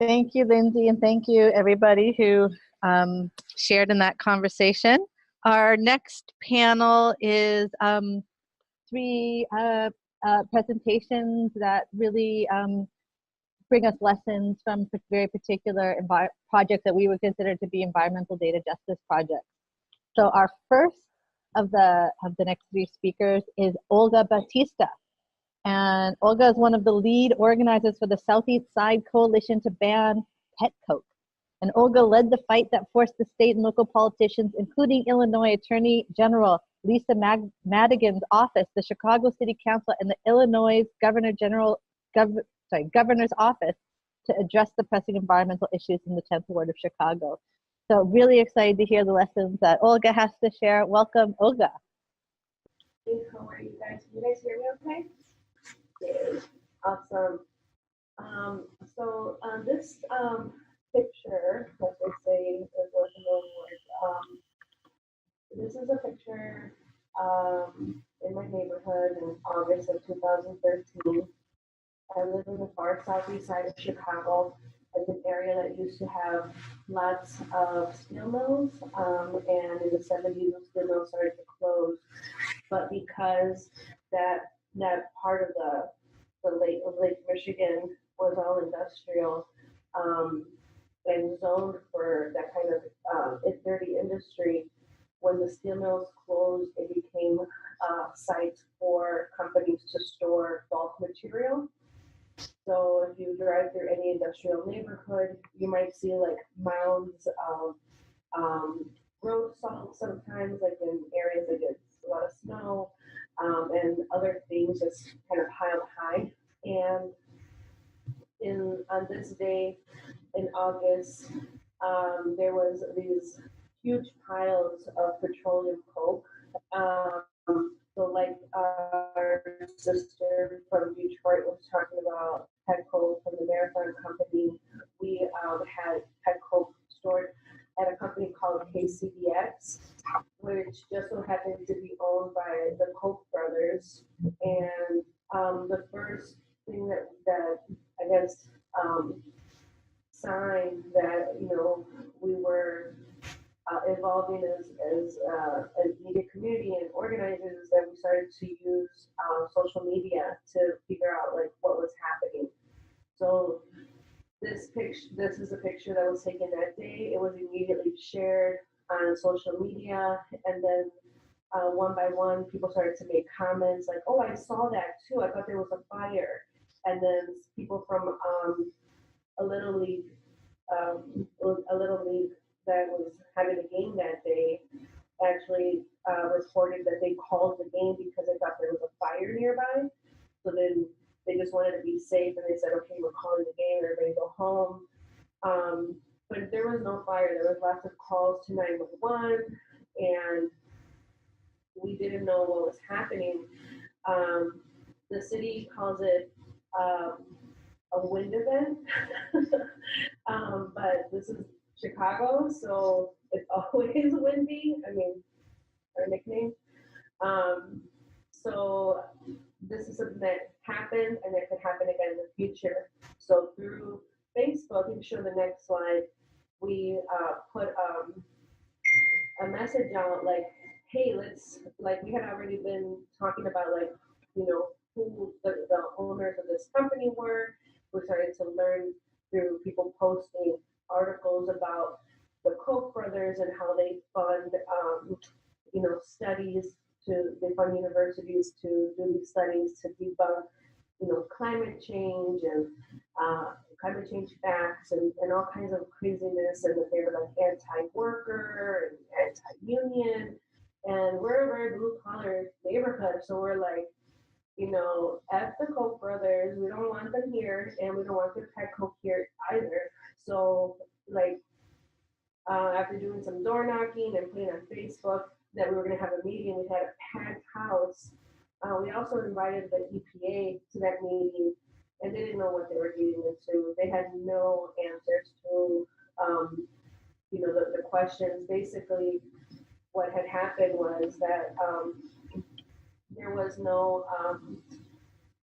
Thank you, Lindsay, and thank you everybody who shared in that conversation. Our next panel is three presentations that really bring us lessons from very particular projects that we would consider to be environmental data justice projects. So our first of the next three speakers is Olga Bautista. And Olga is one of the lead organizers for the Southeast Side Coalition to ban Petcoke. And Olga led the fight that forced the state and local politicians, including Illinois Attorney General Lisa Madigan's office, the Chicago City Council, and the Illinois Governor's office to address the pressing environmental issues in the 10th Ward of Chicago. So really excited to hear the lessons that Olga has to share. Welcome, Olga. How are you guys? Can you guys hear me okay? Yay. Awesome. So this picture, like they say, is worth a million words. This is a picture in my neighborhood in August of 2013. I live in the far southeast side of Chicago. It's an area that used to have lots of steel mills, and in the 70s, those steel mills started to close. But because that part of the Lake Michigan was all industrial and zoned for that kind of dirty industry, when the steel mills closed, it became sites for companies to store bulk material. So if you drive through any industrial neighborhood, you might see like mounds of road salt sometimes, like in areas that get a lot of snow, and other things just kind of piled high. And on this day in August, there was these huge piles of petroleum coke. So like our sister from Detroit was talking about Petcoke from the Marathon Company, we had Petcoke stored at a company called KCBX, which just so happened to be owned by the Koch brothers. And the first thing that I guess sign that we were evolving as a media community and organizers, that we started to use social media to figure out like what was happening. So this is a picture that was taken that day. It was immediately shared on social media, and then one by one, people started to make comments like, "Oh, I saw that too. I thought there was a fire." And then people from a little league that was having a game that day actually reported that they called the game because they thought there was a fire nearby. So then they just wanted to be safe, and they said, "Okay, we're calling the game. Everybody go home." But there was no fire. There was lots of calls to 911, and we didn't know what was happening. The city calls it a wind event, but this is Chicago, so it's always windy. I mean, our nickname. So this is something that happened, and that could happen again in the future. So through Facebook, you can show the next slide, we put a message out like, hey, we had already been talking about who the owners of this company were. We started to learn through people posting articles about the Koch brothers and how they fund studies they fund universities to do these studies to debunk climate change and climate change facts and all kinds of craziness, and that they were like anti-worker and anti-union, and we're a very blue-collar neighborhood, so we're like, F the Koch brothers, we don't want them here, and we don't want the Petcoke here either. So after doing some door knocking and putting on Facebook that we were going to have a meeting, we had a packed house. We also invited the EPA to that meeting, and they didn't know what they were getting into. They had no answers to, the questions. Basically, what had happened was that there was no,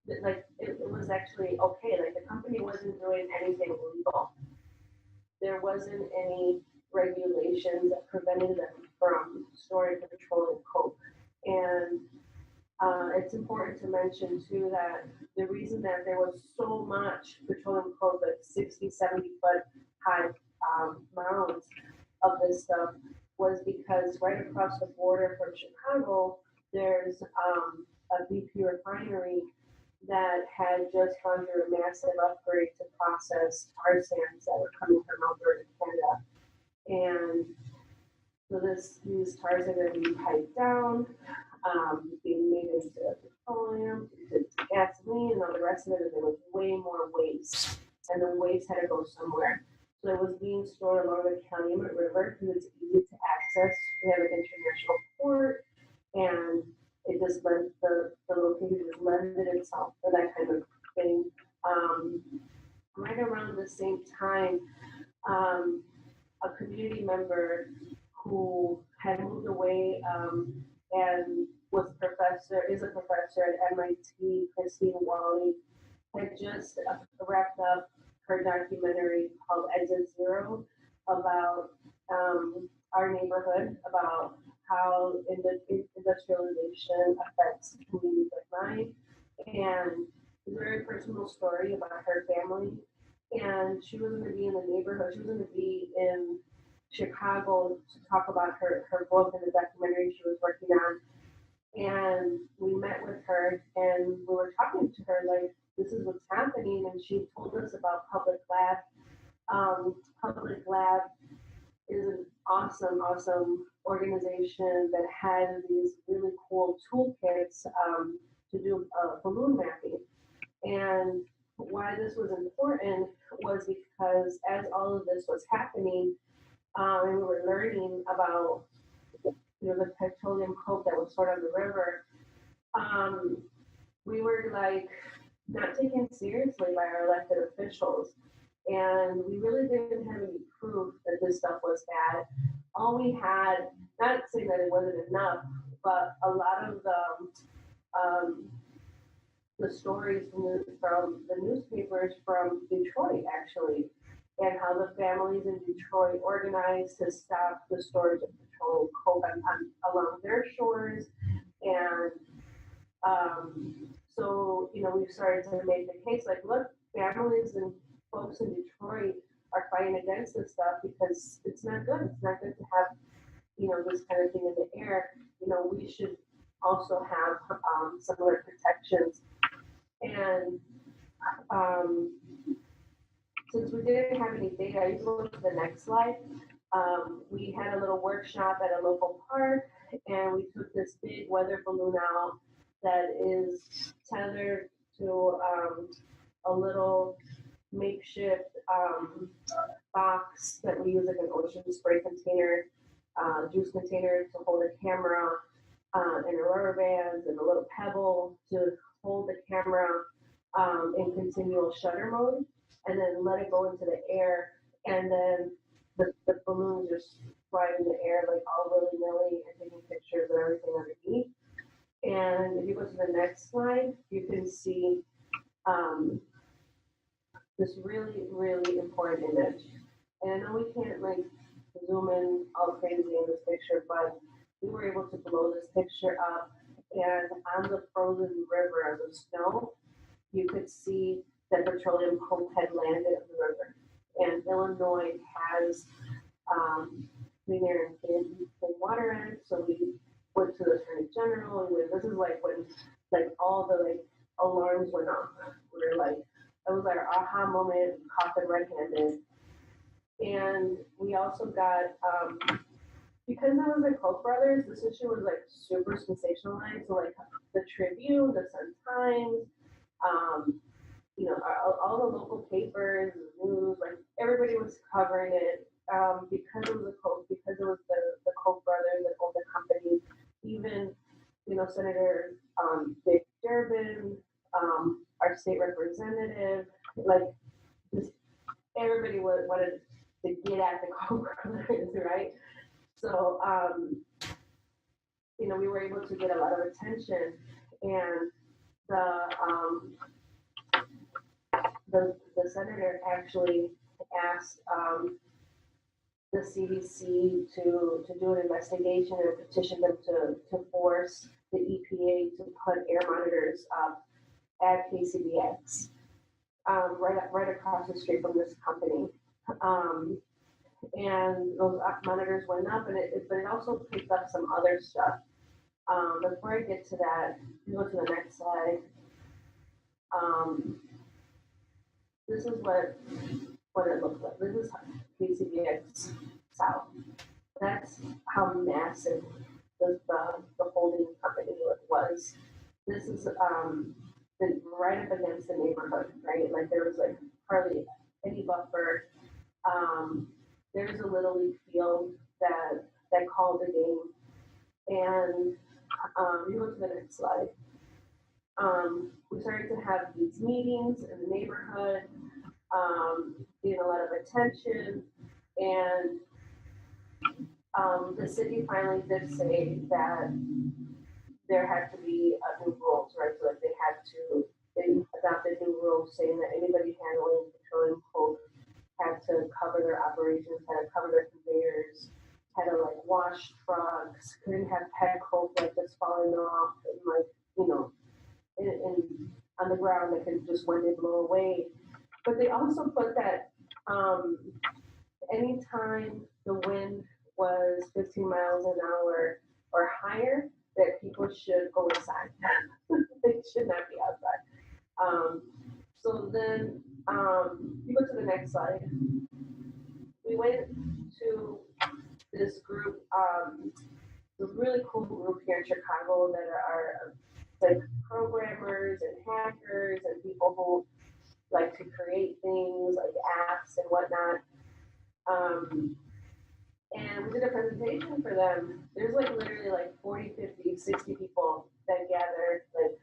it was actually okay. Like the company wasn't doing anything illegal. there wasn't any regulations that prevented them from storing petroleum coke. And it's important to mention too that the reason that there was so much petroleum coke, like 60, 70 foot high mounds of this stuff, was because right across the border from Chicago, there's a BP refinery that had just gone through a massive upgrade to process tar sands that were coming from Alberta, Canada. And so these tars are going to be piped down, being made into petroleum, into gasoline, and all the rest of it, and there was way more waste. And the waste had to go somewhere. So it was being stored along the Calumet River because it's easy to access. We have an international port, and it just lent the location just lended itself for that kind of thing. Right around the same time, a community member who had moved away and is a professor at MIT, Christine Wally, had just wrapped up her documentary called Exit Zero about our neighborhood, about how industrialization affects communities like mine. And it's a very personal story about her family. And she was going to be in the neighborhood. She was going to be in Chicago to talk about her book and the documentary she was working on. And we met with her and we were talking to her like, this is what's happening. And she told us about Public Lab. Public Lab is an awesome organization that had these really cool toolkits to do balloon mapping. And why this was important was because as all of this was happening, and we were learning about the petroleum coke that was stored on the river, we were like not taken seriously by our elected officials. And we really didn't have any proof that this stuff was bad. All we had, not saying that it wasn't enough, but a lot of the stories from the newspapers from Detroit, actually, and how the families in Detroit organized to stop the storage of petroleum coke along their shores. And so, we started to make the case like, look, families and folks in Detroit are fighting against this stuff because it's not good. It's not good to have, this kind of thing in the air. We should also have similar protections. And since we didn't have any data, you go to the next slide. We had a little workshop at a local park, and we took this big weather balloon out that is tethered to a little makeshift box that we use like an ocean spray container, juice container to hold a camera, and a rubber band and a little pebble to hold the camera in continual shutter mode, and then let it go into the air, and then the balloon just fly in the air like all willy-nilly and taking pictures of everything underneath. And if you go to the next slide, you can see this really, really important image. And I know we can't like zoom in all crazy in this picture, but we were able to blow this picture up, and on the frozen river of the snow, you could see that petroleum coke had landed in the river. And Illinois has clean air and clean water act, so we went to the Attorney General. This is like when all the alarms went off. We were like, it was our aha moment, caught them red-handed. And we also got, because it was the Koch brothers, this issue was like super sensationalized. So like the Tribune, the Sun-Times, all the local papers, news, like everybody was covering it because it was the Koch brothers that owned the company. Even, Senator Dick Durbin, our state representative, like just everybody wanted to get at the Koch brothers, right? So, we were able to get a lot of attention, and the senator actually asked the CDC to do an investigation and petition them to force the EPA to put air monitors up at KCBX, right across the street from this company. And those monitors went up, but it also picked up some other stuff. Before I get to that, you go to the next slide. This is what it looks like. This is KCBX South. That's how massive the holding company was. This is right up against the neighborhood, right? Like there was like hardly any buffer. There's a little league field that called the game, and you go to the next slide. We started to have these meetings in the neighborhood, getting a lot of attention, and the city finally did say that there had to be new rules, right? So like they adopted new rules saying that anybody handling petroleum coke had to cover their operations, had to cover their conveyors, had to like wash trucks, couldn't have Petcoke like just falling off and like, you know, in on the ground that could just when they blow away. But they also put that anytime the wind was 15 miles an hour or higher, that people should go inside. They should not be outside. So then you go to the next slide. We went to this group, a really cool group here in Chicago that are like programmers and hackers and people who like to create things like apps and whatnot. And we did a presentation for them. There's like literally like 40, 50, 60 people that gather like,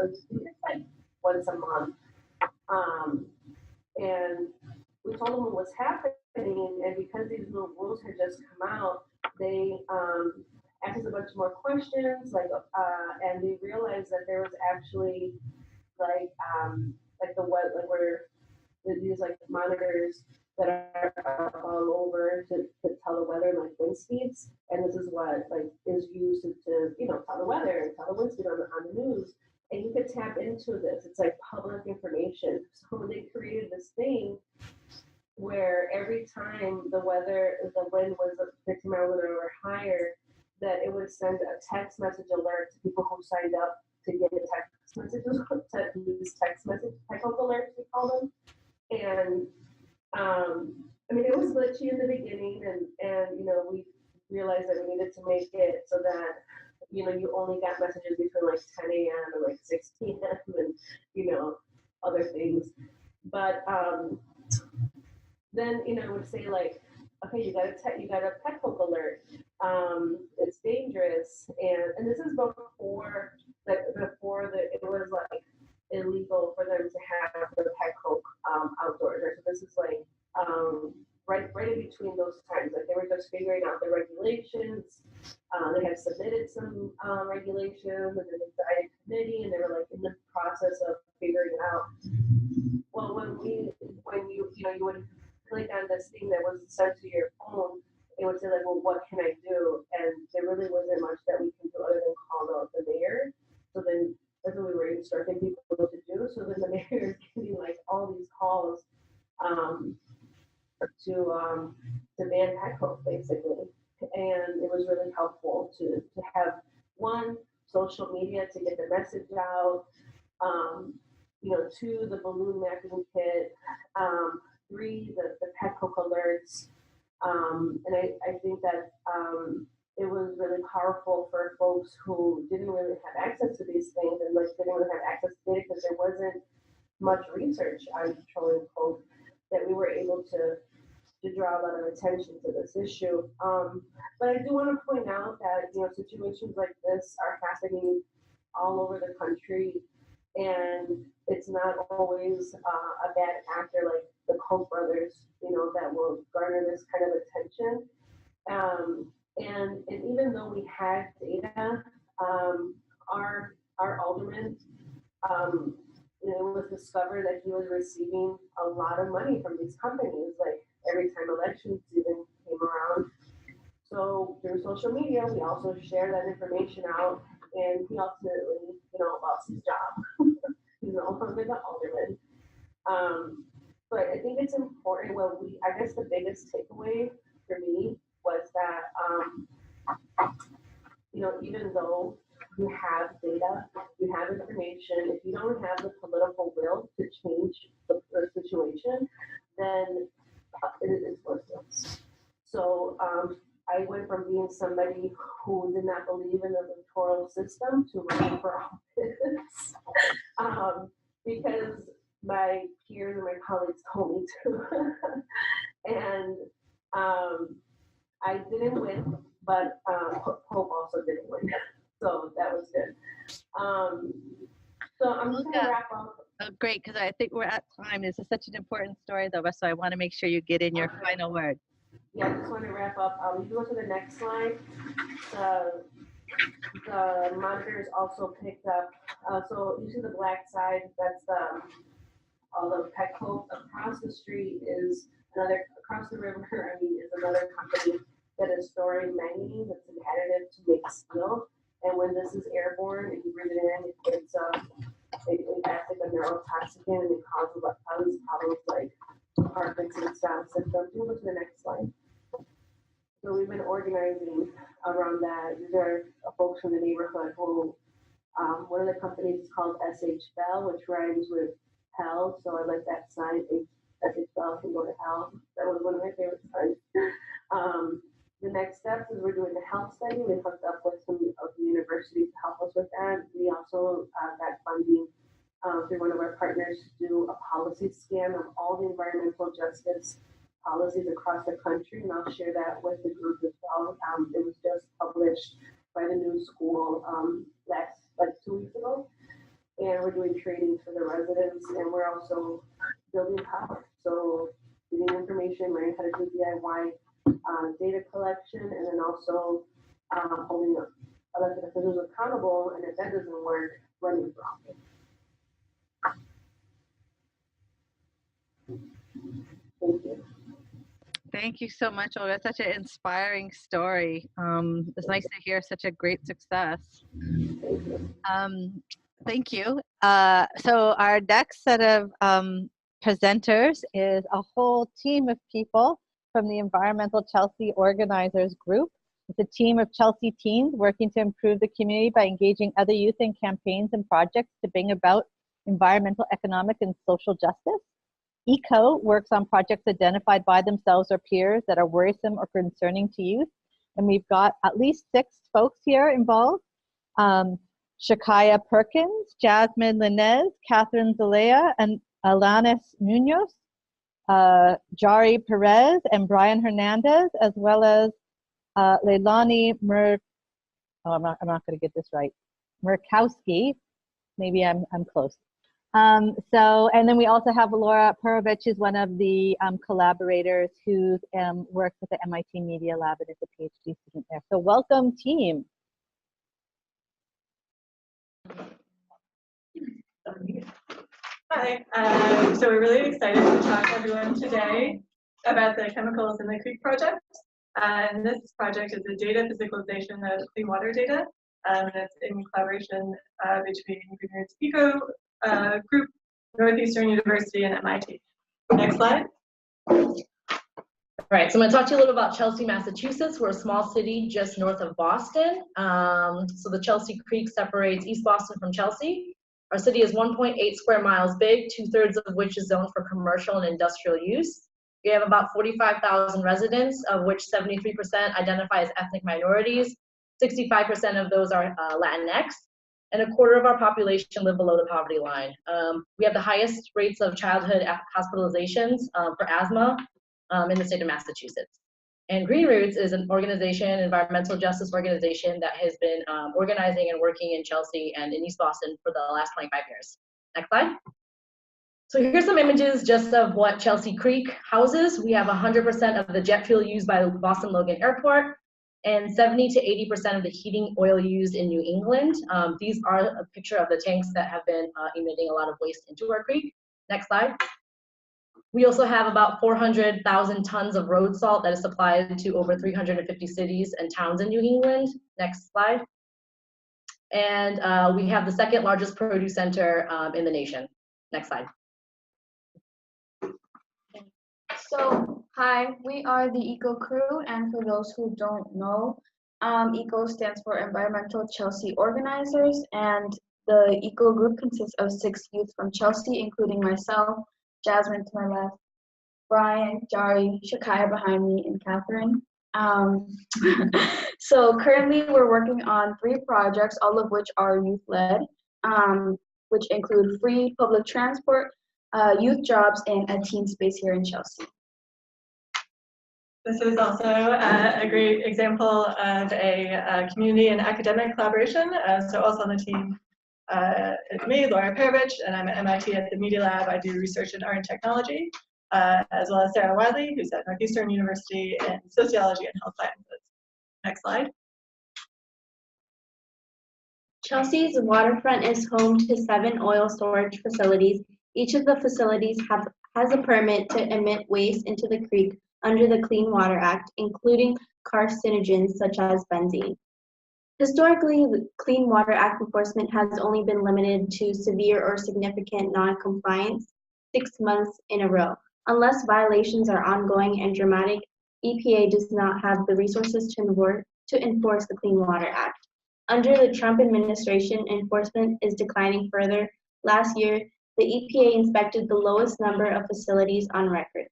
it's like once a month. And we told them what was happening, and because these new rules had just come out, they asked us a bunch more questions, like, and they realized that there was actually like the what, like where these like monitors that are all over to tell the weather, like wind speeds, and this is what like is used to you know tell the weather and tell the wind speed on the news. And you could tap into this. It's like public information. So they created this thing where every time the wind was 50 miles an hour higher, that it would send a text message alert to people who signed up to get a text messages, to use text message type of alerts, we call them. And I mean, it was glitchy in the beginning, and you know, we realized that we needed to make it so that you know you only got messages between like 10 a.m. and like 6 p.m. and you know other things. But then you know it would say like, okay, you got a Petcoke alert. It's dangerous, and this is before it was like illegal for them to have the Petcoke outdoors. Right? So this is like right in between those times. Like they were just figuring out the regulations. They had submitted some regulations, and then they died committee, and they were like in the process of figuring it out. Well, when you would click on this thing that was sent to your phone, it would say like, well, what can I do? And there really wasn't much that we can do other than call out the mayor. So then that's what we were instructing people to do. So then the mayor is getting like all these calls to ban Petcoke basically. And it was really helpful to have one, social media to get the message out, you know, two, the balloon mapping kit, three, the Petcoke alerts. And I think that it was really powerful for folks who didn't really have access to these things and like didn't really have access to data because there wasn't much research on petroleum coke, that we were able to draw a lot of attention to this issue. But I do want to point out that you know situations like this are happening all over the country, and it's not always a bad actor like the Koch brothers, you know, that will garner this kind of attention. And even though we had data, our alderman, you know, it was discovered that he was receiving a lot of money from these companies, like every time elections even came around. So through social media, we also share that information out, and he ultimately, lost his job. He's no longer the alderman. But I think it's important. I guess the biggest takeaway for me was that, even though you have data, you have information, if you don't have the political will to change the situation, then it is worthless. So I went from being somebody who did not believe in the electoral system to running for office because my peers and my colleagues told me to. And I didn't win, but Hope also didn't win. So that was good. So I'm just going to wrap up. Oh, great, because I think we're at time. This is such an important story, though, so I want to make sure you get in your final word. Yeah, I just want to wrap up. You can go to the next slide. The monitors also picked up. So you see the black side, that's all the Petcoke. Across the street is across the river, is another company that is storing manganese. It's an additive to make steel. And when this is airborne and you breathe it in, it acts like a neurotoxicant, and it causes problems like Parkinson's style symptoms. We'll go to the next slide. So we've been organizing around that. These are folks from the neighborhood who, one of the companies is called SH Bell, which rhymes with hell. So I like that sign. SH Bell can go to hell. That was one of my favorite signs. The next steps is we're doing the health study. We hooked up with some of the universities to help us with that. We also got funding through one of our partners to do a policy scan of all the environmental justice policies across the country, and I'll share that with the group as well. It was just published by the New School like 2 weeks ago, and we're doing trainings for the residents, and we're also building power. So getting information, learning how to do DIY data collection, and then also holding elected officials accountable, and if that doesn't work, running for office. Thank you. Thank you so much, Olga. Such an inspiring story. It's nice to hear such a great success. Thank you. So our next set of presenters is a whole team of people from the Environmental Chelsea Organizers Group. It's a team of Chelsea teens working to improve the community by engaging other youth in campaigns and projects to bring about environmental, economic, and social justice. ECO works on projects identified by themselves or peers that are worrisome or concerning to youth. And we've got at least 6 folks here involved. Shakaya Perkins, Jasmine Linez, Catherine Zalea, and Alanis Munoz, Jari Perez, and Brian Hernandez, as well as Leilani I'm not going to get this right. Murkowski. Maybe I'm close. And then we also have Laura Perovich, who's one of the collaborators who works with the MIT Media Lab and is a PhD student there. So welcome, team. Hi, so we're really excited to talk to everyone today about the chemicals in the creek project. And this project is a data physicalization of clean water data. And it's in collaboration between Greenroots Eco Group, Northeastern University, and MIT. Next slide. All right, so I'm going to talk to you a little about Chelsea, Massachusetts. We're a small city just north of Boston. So the Chelsea Creek separates East Boston from Chelsea. Our city is 1.8 square miles big, 2/3 of which is zoned for commercial and industrial use. We have about 45,000 residents, of which 73% identify as ethnic minorities. 65% of those are Latinx, and 1/4 of our population live below the poverty line. We have the highest rates of childhood hospitalizations for asthma in the state of Massachusetts. And Greenroots is an organization, environmental justice organization, that has been organizing and working in Chelsea and in East Boston for the last 25 years. Next slide. So here's some images just of what Chelsea Creek houses. We have 100% of the jet fuel used by Boston Logan Airport, and 70 to 80% of the heating oil used in New England. These are a picture of the tanks that have been emitting a lot of waste into our creek. Next slide. We also have about 400,000 tons of road salt that is supplied to over 350 cities and towns in New England. Next slide. And we have the second largest produce center in the nation. Next slide. So, hi, we are the ECO crew, and for those who don't know, ECO stands for Environmental Chelsea Organizers, and the ECO group consists of 6 youth from Chelsea, including myself, Jasmine to my left, Brian, Jari, Shakaya behind me, and Catherine. So currently we're working on 3 projects, all of which are youth-led, which include free public transport, youth jobs, and a teen space here in Chelsea. This is also a great example of a community and academic collaboration. So also on the team is me, Laura Perovich, and I'm at MIT at the Media Lab. I do research in art and technology, as well as Sarah Wiley, who's at Northeastern University in sociology and health sciences. Next slide. Chelsea's waterfront is home to 7 oil storage facilities. Each of the facilities has a permit to emit waste into the creek under the Clean Water Act, including carcinogens such as benzene. Historically, the Clean Water Act enforcement has only been limited to severe or significant non-compliance 6 months in a row. Unless violations are ongoing and dramatic, EPA does not have the resources to enforce the Clean Water Act. Under the Trump administration, enforcement is declining further. Last year, the EPA inspected the lowest number of facilities on record.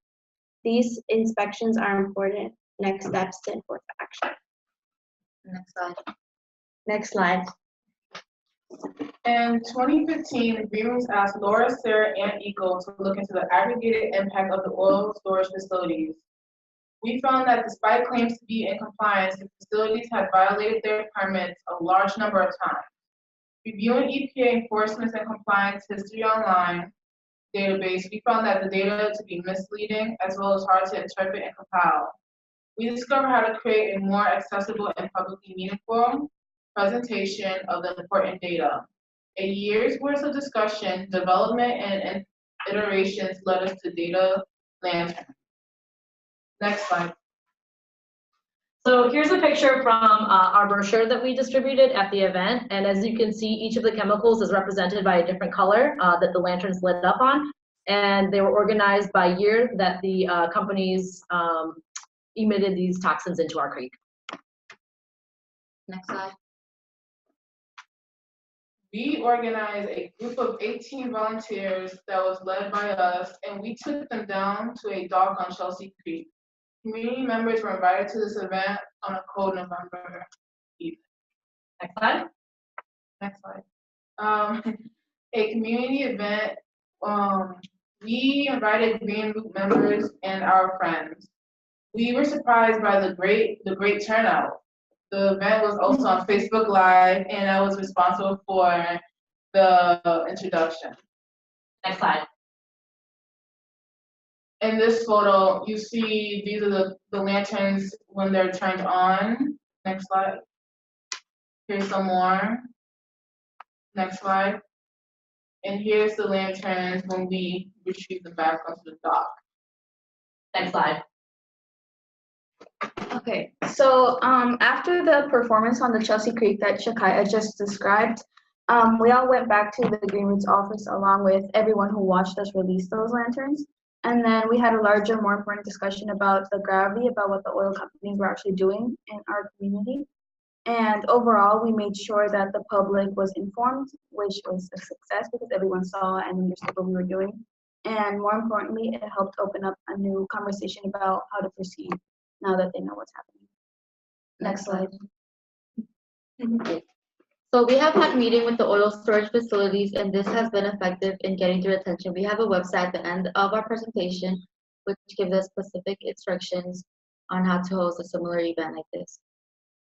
These inspections are important next steps to enforce action. Next slide. Next slide. In 2015, Greenroots asked Laura, Sarah, and ECO to look into the aggregated impact of the oil storage facilities. We found that despite claims to be in compliance, the facilities had violated their permits a large number of times. Reviewing EPA enforcement and compliance history online database, we found that the data to be misleading as well as hard to interpret and compile. We discovered how to create a more accessible and publicly meaningful presentation of the important data. A year's worth of discussion, development, and iterations led us to Data Lantern. Next slide. So here's a picture from our brochure that we distributed at the event. And as you can see, each of the chemicals is represented by a different color that the lanterns lit up on. And they were organized by year that the companies emitted these toxins into our creek. Next slide. We organized a group of 18 volunteers that was led by us, and we took them down to a dock on Chelsea Creek. Community members were invited to this event on a cold November evening. Next slide. Next slide. A community event. We invited Greenroots members and our friends. We were surprised by the great turnout. The event was also on Facebook Live, and I was responsible for the introduction. Next slide. In this photo, you see these are the lanterns when they're turned on. Next slide. Here's some more. Next slide. And here's the lanterns when we retrieve them back onto the dock. Next slide. Okay, so after the performance on the Chelsea Creek that Shakaya just described, we all went back to the Greenroots office along with everyone who watched us release those lanterns. And then we had a larger, more important discussion about the gravity, about what the oil companies were actually doing in our community. And overall, we made sure that the public was informed, which was a success because everyone saw and understood what we were doing. And more importantly, it helped open up a new conversation about how to proceed now that they know what's happening. Next slide. So we have had meeting with the oil storage facilities, and this has been effective in getting their attention. We have a website at the end of our presentation, which gives us specific instructions on how to host a similar event like this.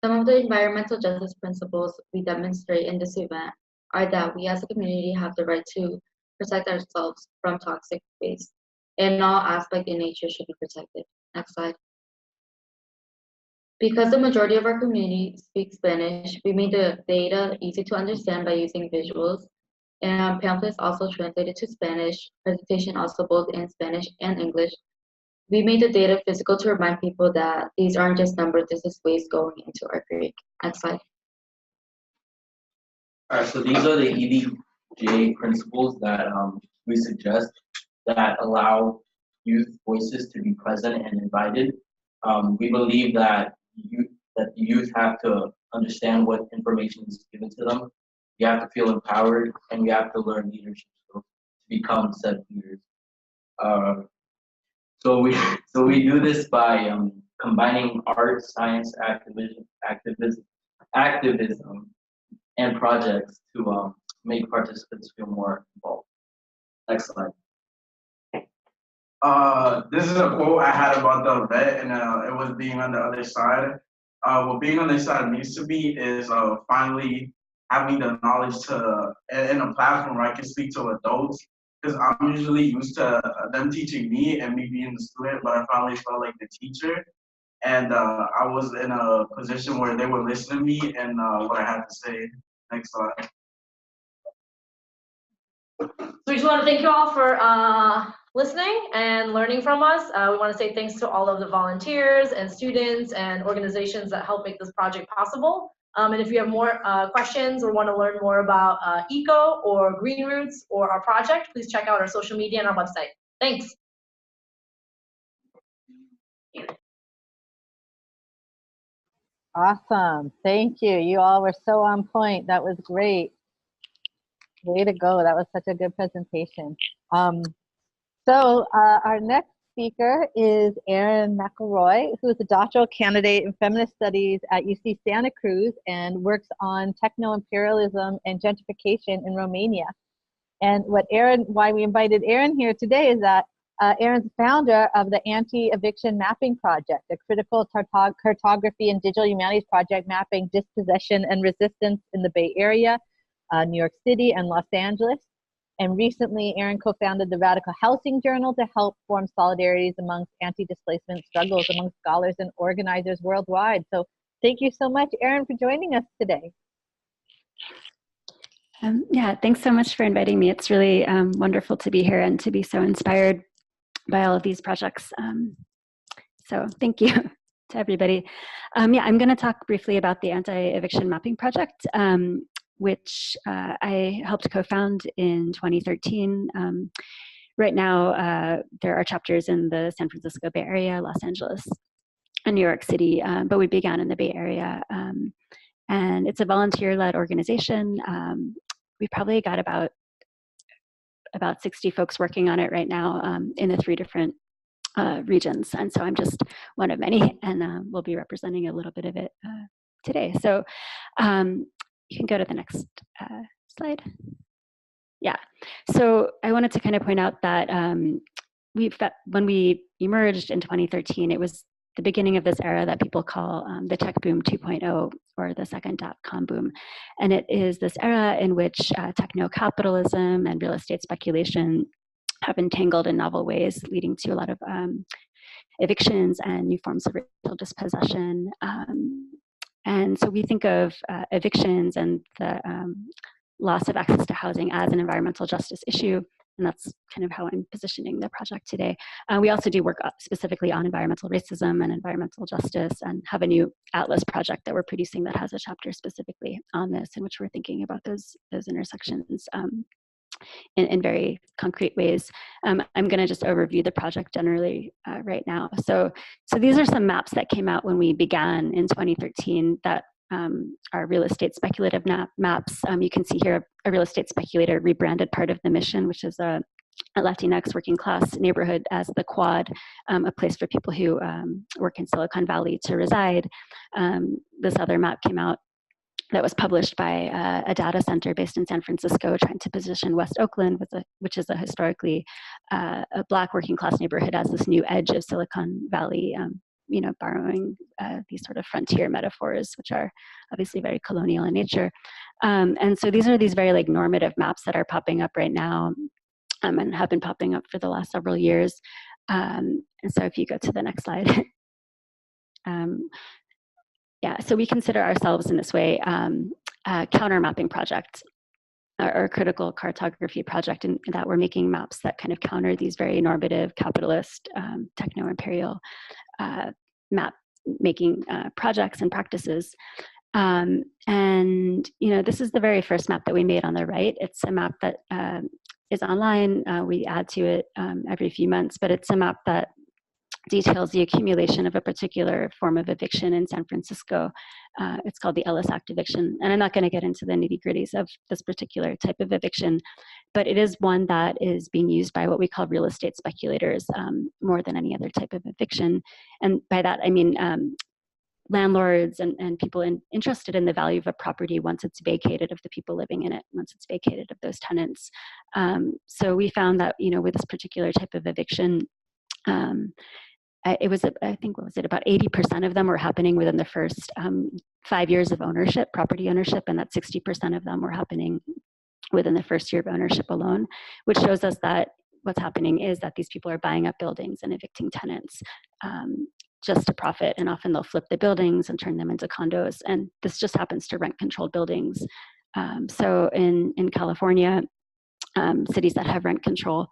Some of the environmental justice principles we demonstrate in this event are that we as a community have the right to protect ourselves from toxic waste, and all aspects in nature should be protected. Next slide. Because the majority of our community speaks Spanish, we made the data easy to understand by using visuals. and pamphlets also translated to Spanish, presentation also both in Spanish and English. We made the data physical to remind people that these aren't just numbers, this is waste going into our creek. Next slide. All right, so these are the EDGI principles that we suggest that allow youth voices to be present and invited. We believe that the youth have to understand what information is given to them. You have to feel empowered, and we have to learn leadership skills to become said leaders. So we do this by combining art, science, activism, and projects to make participants feel more involved. Next slide. This is a quote I had about the event, and it was being on the other side. What being on the other side means to me is finally having the knowledge to, in a platform where I can speak to adults, because I'm usually used to them teaching me and me being the student, but I finally felt like the teacher. And I was in a position where they were listening to me and what I had to say. Next slide. So we just want to thank you all for listening and learning from us. We want to say thanks to all of the volunteers and students and organizations that help make this project possible. And if you have more questions or want to learn more about ECO or Greenroots or our project, please check out our social media and our website. Thanks. Awesome. Thank you. You all were so on point. That was great. Way to go. That was such a good presentation. Our next speaker is Erin McElroy, who is a doctoral candidate in feminist studies at UC Santa Cruz and works on techno-imperialism and gentrification in Romania. And why we invited Erin here today is that Erin's the founder of the Anti-Eviction Mapping Project, a critical cartography and digital humanities project mapping dispossession and resistance in the Bay Area, New York City, and Los Angeles. And recently, Erin co-founded the Radical Housing Journal to help form solidarities amongst anti-displacement struggles among scholars and organizers worldwide. So thank you so much, Erin, for joining us today. Yeah, thanks so much for inviting me. It's really wonderful to be here and to be so inspired by all of these projects. So thank you to everybody. Yeah, I'm going to talk briefly about the Anti-Eviction Mapping Project, which I helped co-found in 2013. Right now, there are chapters in the San Francisco Bay Area, Los Angeles, and New York City, but we began in the Bay Area. And it's a volunteer-led organization. We've probably got about 60 folks working on it right now in the 3 different regions. And so I'm just one of many, and we'll be representing a little bit of it today. So you can go to the next slide. Yeah, so I wanted to kind of point out that when we emerged in 2013, it was the beginning of this era that people call the tech boom 2.0, or the second .com boom. And it is this era in which techno-capitalism and real estate speculation have entangled in novel ways, leading to a lot of evictions and new forms of racial dispossession. And so we think of evictions and the loss of access to housing as an environmental justice issue. And that's kind of how I'm positioning the project today. We also do work specifically on environmental racism and environmental justice, and have a new Atlas project that we're producing that has a chapter specifically on this, in which we're thinking about those intersections in very concrete ways. I'm going to just overview the project generally right now. So these are some maps that came out when we began in 2013 that are real estate speculative maps. You can see here a real estate speculator rebranded part of the Mission, which is a Latinx working class neighborhood, as the Quad, a place for people who work in Silicon Valley to reside. This other map came out that was published by a data center based in San Francisco, trying to position West Oakland, which is a historically a Black working class neighborhood, as this new edge of Silicon Valley, borrowing these sort of frontier metaphors, which are obviously very colonial in nature. And so these are these very normative maps that are popping up right now, and have been popping up for the last several years. And so if you go to the next slide. Yeah, so we consider ourselves in this way a counter mapping project. or critical cartography project, and that we're making maps that kind of counter these very normative, capitalist, techno-imperial map making projects and practices. And this is the very first map that we made on the right. It's a map that is online. We add to it every few months, but it's a map that details the accumulation of a particular form of eviction in San Francisco. It's called the Ellis Act eviction. And I'm not going to get into the nitty-gritties of this particular type of eviction, but it is one that is being used by what we call real estate speculators more than any other type of eviction. And by that, I mean landlords and people interested in the value of a property once it's vacated, of the people living in it, once it's vacated, of those tenants. So we found that, with this particular type of eviction, it was, I think, what was it, about 80% of them were happening within the first 5 years of ownership, property ownership, and that 60% of them were happening within the first year of ownership alone, which shows us that what's happening is that these people are buying up buildings and evicting tenants just to profit, and often they'll flip the buildings and turn them into condos, and this just happens to rent-controlled buildings. So in California, cities that have rent control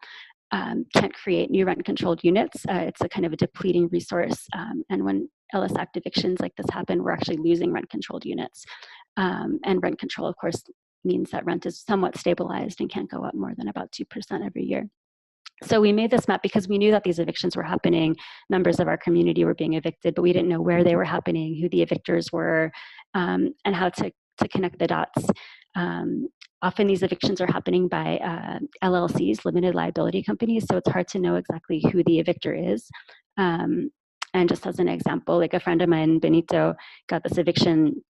can't create new rent-controlled units. It's a kind of a depleting resource. And when Ellis Act evictions like this happen, we're actually losing rent-controlled units. And rent control, of course, means that rent is somewhat stabilized and can't go up more than about 2% every year. So we made this map because we knew that these evictions were happening. Members of our community were being evicted, but we didn't know where they were happening, who the evictors were, and how to connect the dots. Often these evictions are happening by LLCs, limited liability companies, so it's hard to know exactly who the evictor is. And just as an example, like a friend of mine, Benito, got this eviction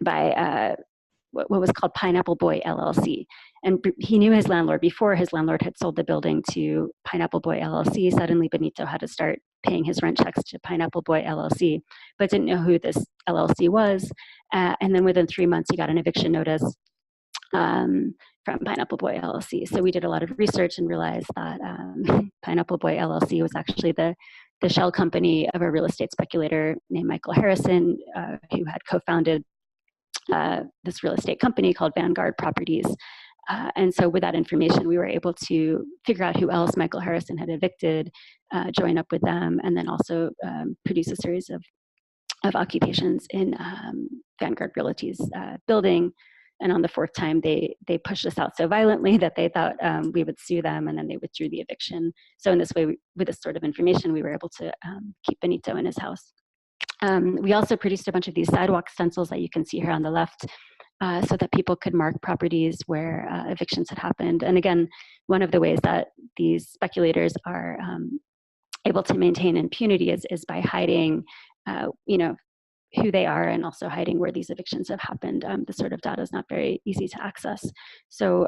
by what was called Pineapple Boy LLC. And he knew his landlord before. His landlord had sold the building to Pineapple Boy LLC. Suddenly Benito had to start paying his rent checks to Pineapple Boy LLC, but didn't know who this LLC was. And then within 3 months, he got an eviction notice from Pineapple Boy LLC. So we did a lot of research and realized that Pineapple Boy LLC was actually the shell company of a real estate speculator named Michael Harrison, who had co-founded this real estate company called Vanguard Properties. And so with that information, we were able to figure out who else Michael Harrison had evicted, join up with them, and then also produce a series of occupations in Vanguard Realty's building. And on the fourth time, they pushed us out so violently that they thought we would sue them, and then they withdrew the eviction. So in this way, with this sort of information, we were able to keep Benito in his house. We also produced a bunch of these sidewalk stencils that you can see here on the left, so that people could mark properties where evictions had happened. And again, one of the ways that these speculators are able to maintain impunity is by hiding, who they are, and also hiding where these evictions have happened. This sort of data is not very easy to access. So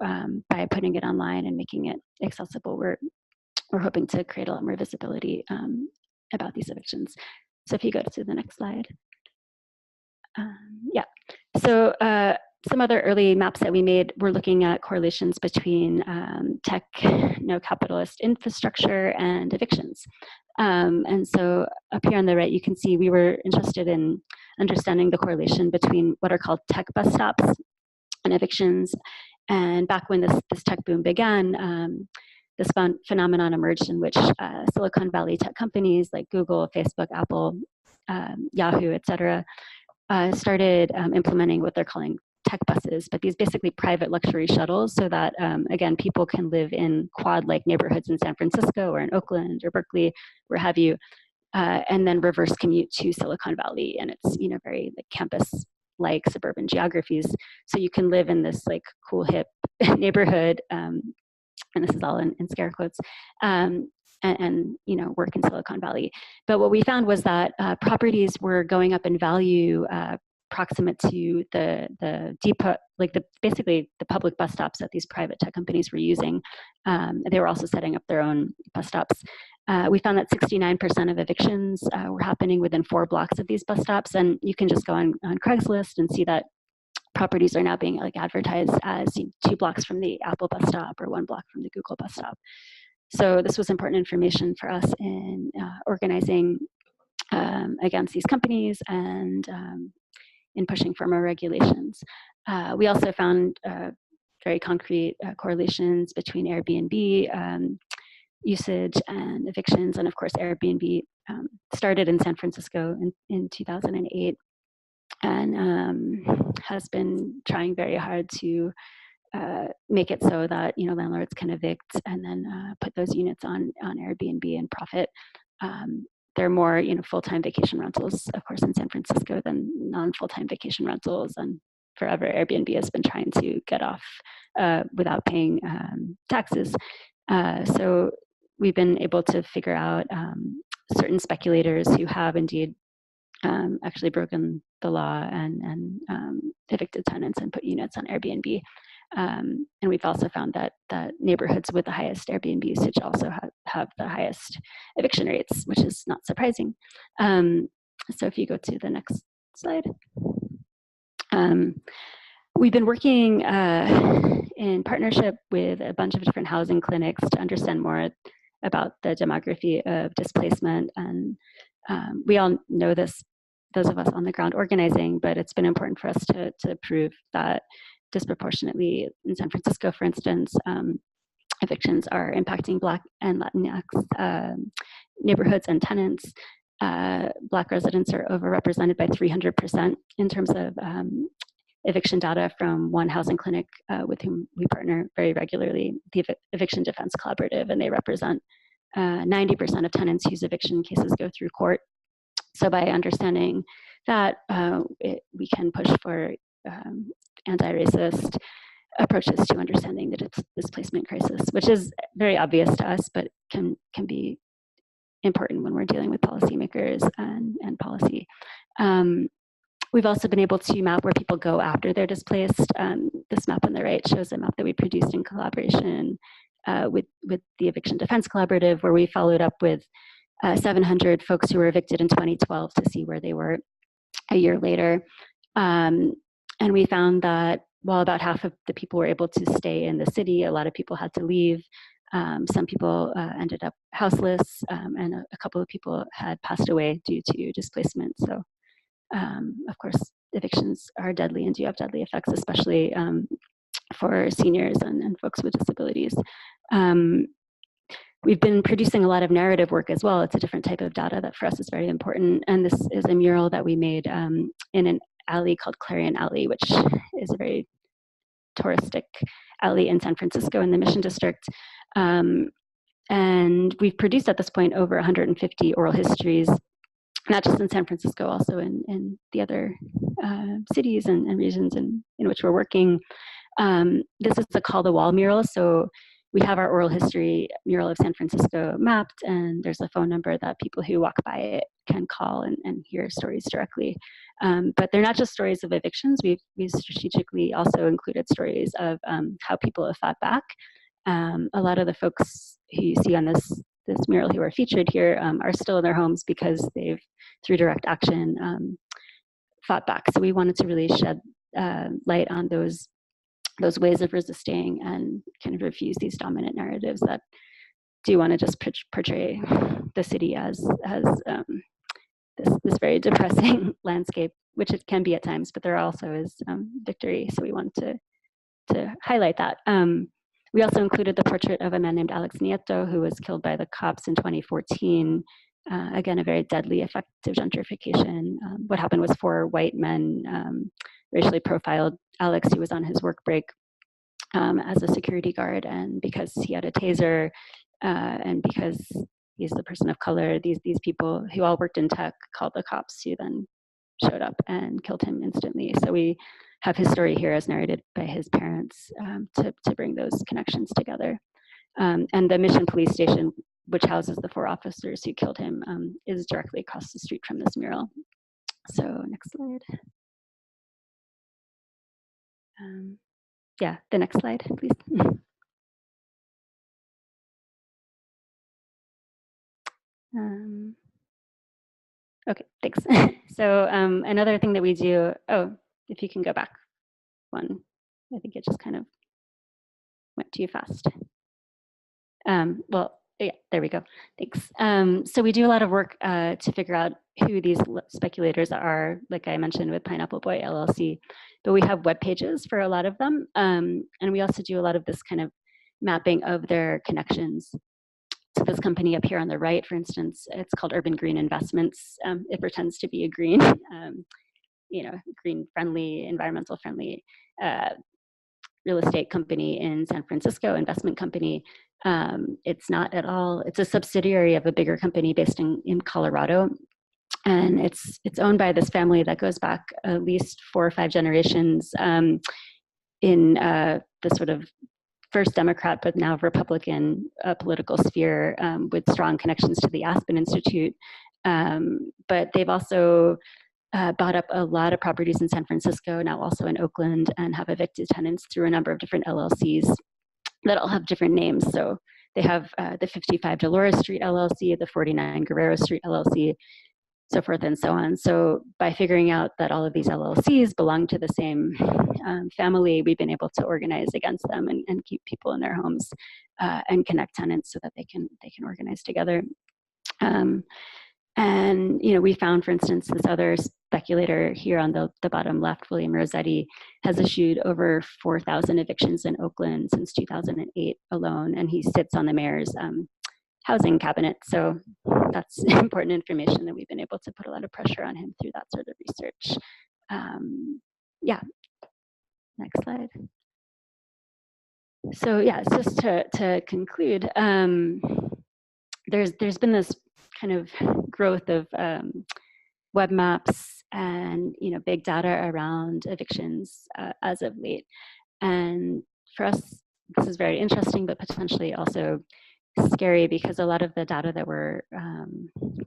by putting it online and making it accessible, we're hoping to create a lot more visibility about these evictions. So if you go to the next slide. Yeah, so some other early maps that we made were looking at correlations between tech, capitalist infrastructure and evictions. And so up here on the right, you can see we were interested in understanding the correlation between what are called tech bus stops and evictions. And back when this tech boom began, this phenomenon emerged in which Silicon Valley tech companies like Google, Facebook, Apple, Yahoo, et cetera, started implementing what they're calling tech buses, but these basically private luxury shuttles so that, again, people can live in quad-like neighborhoods in San Francisco or in Oakland or Berkeley, where have you, and then reverse commute to Silicon Valley. And it's, very like campus-like suburban geographies. So you can live in this like cool, hip neighborhood, and this is all in scare quotes, and work in Silicon Valley. But what we found was that properties were going up in value proximate to the depot, like basically the public bus stops that these private tech companies were using. They were also setting up their own bus stops. We found that 69% of evictions were happening within 4 blocks of these bus stops, and you can just go on Craigslist and see that properties are now being like advertised as 2 blocks from the Apple bus stop or 1 block from the Google bus stop. So this was important information for us in organizing against these companies and in pushing for more regulations. We also found very concrete correlations between Airbnb usage and evictions. And of course, Airbnb started in San Francisco in 2008 and has been trying very hard to make it so that landlords can evict and then put those units on Airbnb and profit. There are more full-time vacation rentals, of course, in San Francisco than non-full-time vacation rentals, and forever Airbnb has been trying to get off without paying taxes. So we've been able to figure out certain speculators who have indeed actually broken the law and evicted tenants and put units on Airbnb. And we've also found that neighborhoods with the highest Airbnb usage also have the highest eviction rates, which is not surprising. So if you go to the next slide. We've been working in partnership with a bunch of different housing clinics to understand more about the demography of displacement. And we all know this, those of us on the ground organizing, but it's been important for us to prove that disproportionately in San Francisco, for instance, evictions are impacting Black and Latinx neighborhoods and tenants. Black residents are overrepresented by 300% in terms of eviction data from one housing clinic with whom we partner very regularly, the Eviction Defense Collaborative, and they represent 90% of tenants whose eviction cases go through court. So by understanding that, we can push for anti-racist approaches to understanding the displacement crisis, which is very obvious to us, but can be important when we're dealing with policymakers and policy. We've also been able to map where people go after they're displaced. This map on the right shows a map that we produced in collaboration with the Eviction Defense Collaborative, where we followed up with 700 folks who were evicted in 2012 to see where they were a year later. And we found that while about half of the people were able to stay in the city, a lot of people had to leave. Some people ended up houseless, and a couple of people had passed away due to displacement. So, of course, evictions are deadly and do have deadly effects, especially for seniors and folks with disabilities. We've been producing a lot of narrative work as well. It's a different type of data that for us is very important. And this is a mural that we made in an alley called Clarion Alley, which is a very touristic alley in San Francisco in the Mission District. And we've produced at this point over 150 oral histories, not just in San Francisco, also in the other cities and regions in which we're working. This is the Call the Wall mural. So we have our oral history mural of San Francisco mapped, and there's a phone number that people who walk by it can call and hear stories directly. But they're not just stories of evictions. We've strategically also included stories of how people have fought back. A lot of the folks who you see on this mural who are featured here are still in their homes because they've, through direct action, fought back. So we wanted to really shed light on those ways of resisting and kind of refuse these dominant narratives that do want to just portray the city as this very depressing landscape, which it can be at times, but there also is victory. So we wanted to highlight that. We also included the portrait of a man named Alex Nieto, who was killed by the cops in 2014. Again, a very deadly effect of gentrification. What happened was 4 white men racially profiled Alex, who was on his work break as a security guard, and because he had a taser and because he's the person of color, these people who all worked in tech called the cops, who then showed up and killed him instantly. So we have his story here as narrated by his parents to bring those connections together. And the Mission Police Station, which houses the 4 officers who killed him, is directly across the street from this mural. So next slide. Yeah, the next slide, please. Okay, thanks. So another thing that we do, oh, if you can go back one, I think it just kind of went too fast. Well, Yeah, there we go. Thanks. So we do a lot of work to figure out who these speculators are, like I mentioned with Pineapple Boy LLC, but we have web pages for a lot of them. And we also do a lot of this kind of mapping of their connections. So this company up here on the right, for instance, it's called Urban Green Investments. It pretends to be a green, green friendly, environmental friendly real estate company in San Francisco, investment company. It's not at all, it's a subsidiary of a bigger company based in Colorado. And it's owned by this family that goes back at least 4 or 5 generations in the sort of first Democrat, but now Republican political sphere with strong connections to the Aspen Institute. But they've also bought up a lot of properties in San Francisco, now also in Oakland, and have evicted tenants through a number of different LLCs that all have different names. So they have the 55 Dolores Street LLC, the 49 Guerrero Street LLC, so forth and so on. So by figuring out that all of these LLCs belong to the same family, we've been able to organize against them and keep people in their homes and connect tenants so that they can organize together. And we found, for instance, this other speculator here on the bottom left, William Rossetti, has issued over 4,000 evictions in Oakland since 2008 alone, and he sits on the mayor's housing cabinet. So that's important information that we've been able to put a lot of pressure on him through that sort of research. Yeah, next slide. So yeah, just to conclude, there's been this kind of growth of web maps and big data around evictions as of late. And for us, this is very interesting, but potentially also scary because a lot of the data that we're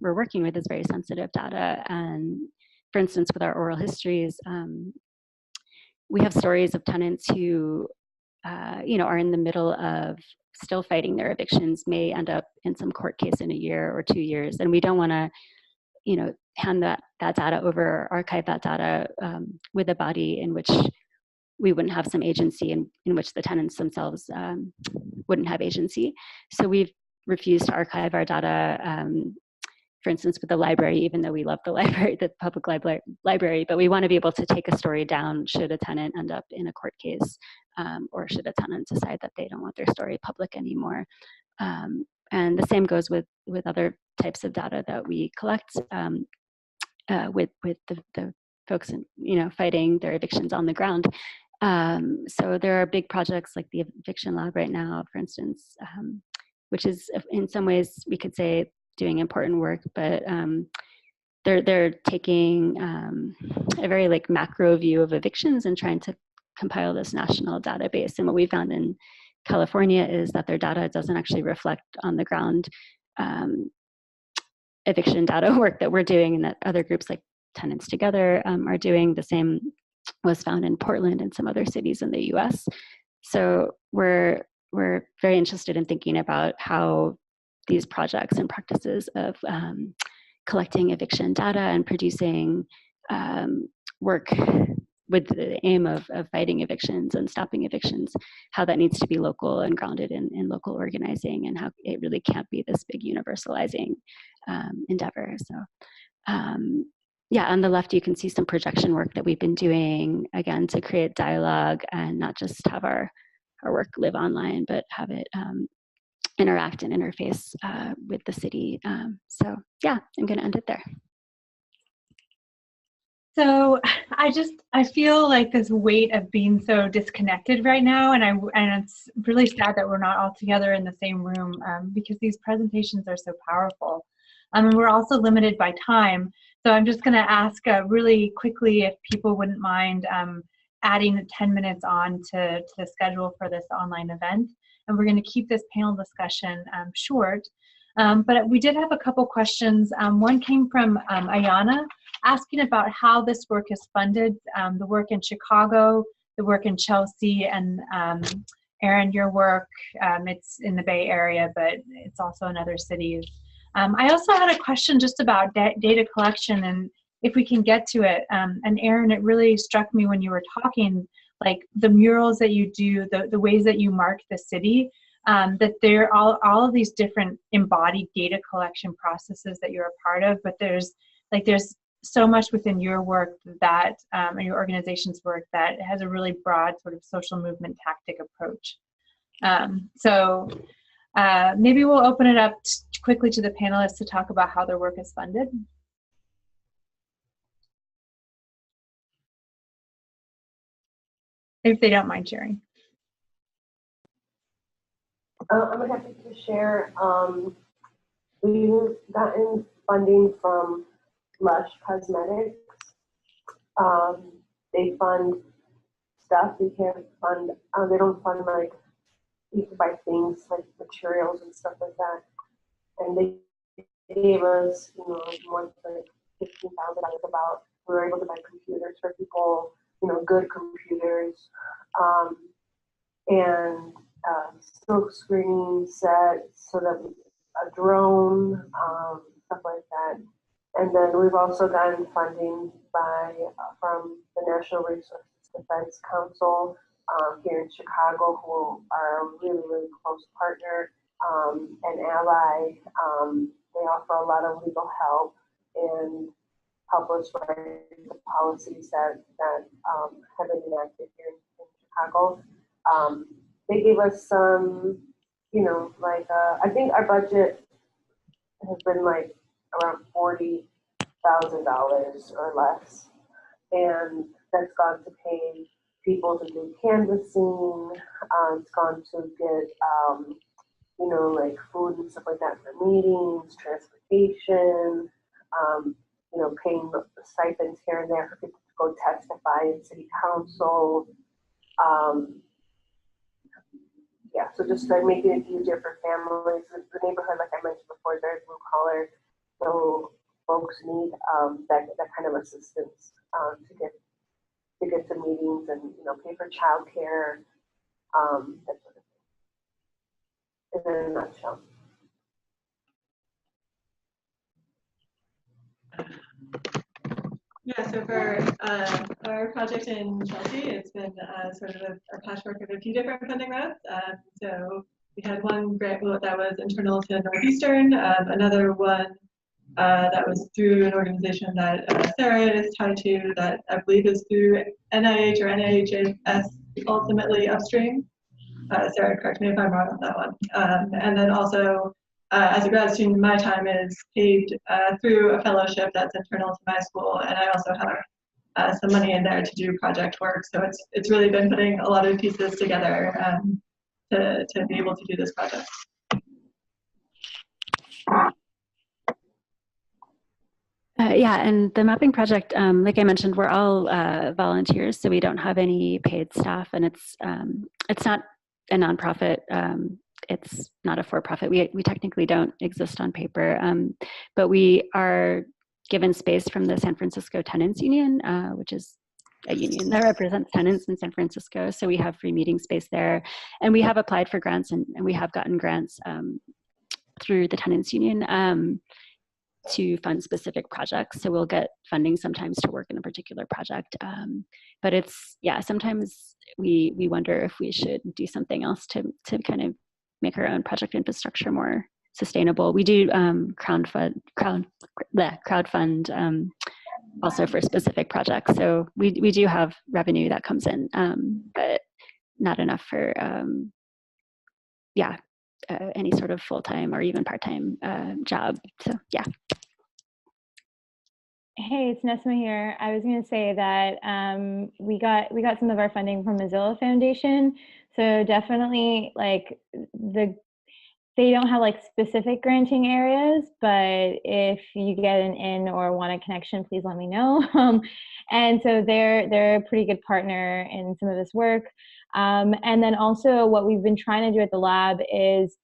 working with is very sensitive data. And for instance, with our oral histories, we have stories of tenants who are in the middle of still fighting their evictions, may end up in some court case in a year or 2 years, and we don't want to hand that data over, archive that data with a body in which we wouldn't have some agency, in which the tenants themselves wouldn't have agency. So we've refused to archive our data, for instance, with the library, even though we love the library, the public library, but we want to be able to take a story down should a tenant end up in a court case, or should a tenant decide that they don't want their story public anymore. And the same goes with other types of data that we collect with the folks fighting their evictions on the ground. So there are big projects like the Eviction Lab right now, for instance, which is in some ways we could say doing important work, but they're taking a very macro view of evictions and trying to compile this national database. And what we found in California is that their data doesn't actually reflect on the ground eviction data work that we're doing, and that other groups like Tenants Together are doing. The same was found in Portland and some other cities in the US. So we're very interested in thinking about how these projects and practices of collecting eviction data and producing work with the aim of fighting evictions and stopping evictions, how that needs to be local and grounded in local organizing, and how it really can't be this big universalizing endeavor. So yeah, on the left, you can see some projection work that we've been doing, again, to create dialogue and not just have our work live online, but have it interact and interface with the city. So yeah, I'm gonna end it there. So I feel like this weight of being so disconnected right now, and it's really sad that we're not all together in the same room because these presentations are so powerful. And we're also limited by time. So I'm just going to ask really quickly if people wouldn't mind adding 10 minutes on to the schedule for this online event. And we're going to keep this panel discussion short. But we did have a couple questions. One came from Ayana, asking about how this work is funded, the work in Chicago, the work in Chelsea, and Erin, your work, it's in the Bay Area, but it's also in other cities. I also had a question just about data collection and if we can get to it. And Erin, it really struck me when you were talking, like the murals that you do, the ways that you mark the city. that there are all of these different embodied data collection processes that you're a part of, but there's so much within your work that and your organization's work that has a really broad sort of social movement tactic approach. So maybe we'll open it up quickly to the panelists to talk about how their work is funded. If they don't mind sharing. I'm happy to share. We've gotten funding from Lush Cosmetics. They fund stuff. They can't fund. They don't fund like you can buy things like materials and stuff like that. And they gave us, more like $15,000 about. We were able to buy computers for people, good computers, and silk screening sets, so that a drone, stuff like that. And then we've also gotten funding from the National Resources Defense Council here in Chicago, who are a really, really close partner and ally. They offer a lot of legal help and help us write the policies that have been enacted here in Chicago. They gave us some, I think our budget has been like around $40,000 or less, and that's gone to pay people to do canvassing. It's gone to get, like food and stuff like that for meetings, transportation, paying stipends here and there for people to go testify in city council. Yeah, so just like making it easier for families. The neighborhood, like I mentioned before, very blue collar, so folks need that kind of assistance to get to meetings and pay for childcare, that sort of thing. In a nutshell. Yeah, so for our project in Chelsea, it's been sort of a patchwork of a few different funding routes. So we had one grant that was internal to Northeastern, another one that was through an organization that Sarah is tied to, that I believe is through NIH or NIHS ultimately upstream. Sarah, correct me if I'm wrong on that one. And then also, as a grad student, my time is paid through a fellowship that's internal to my school, and I also have some money in there to do project work. So it's really been putting a lot of pieces together to be able to do this project. Yeah, and the mapping project, like I mentioned, we're all volunteers, so we don't have any paid staff, and it's not a nonprofit. It's not a for-profit. We technically don't exist on paper, but we are given space from the San Francisco Tenants Union, which is a union that represents tenants in San Francisco. So we have free meeting space there, and we have applied for grants, and we have gotten grants through the Tenants Union to fund specific projects. So we'll get funding sometimes to work in a particular project. But it's, yeah, sometimes we wonder if we should do something else to kind of make our own project infrastructure more sustainable. We do crowdfund also for specific projects. So we do have revenue that comes in, but not enough for any sort of full-time or even part-time job. So yeah. Hey, it's Nesma here. I was going to say that we got some of our funding from Mozilla Foundation. So definitely, like, they don't have like specific granting areas, but if you get an in or want a connection, please let me know. And so they're a pretty good partner in some of this work. And then also what we've been trying to do at the lab is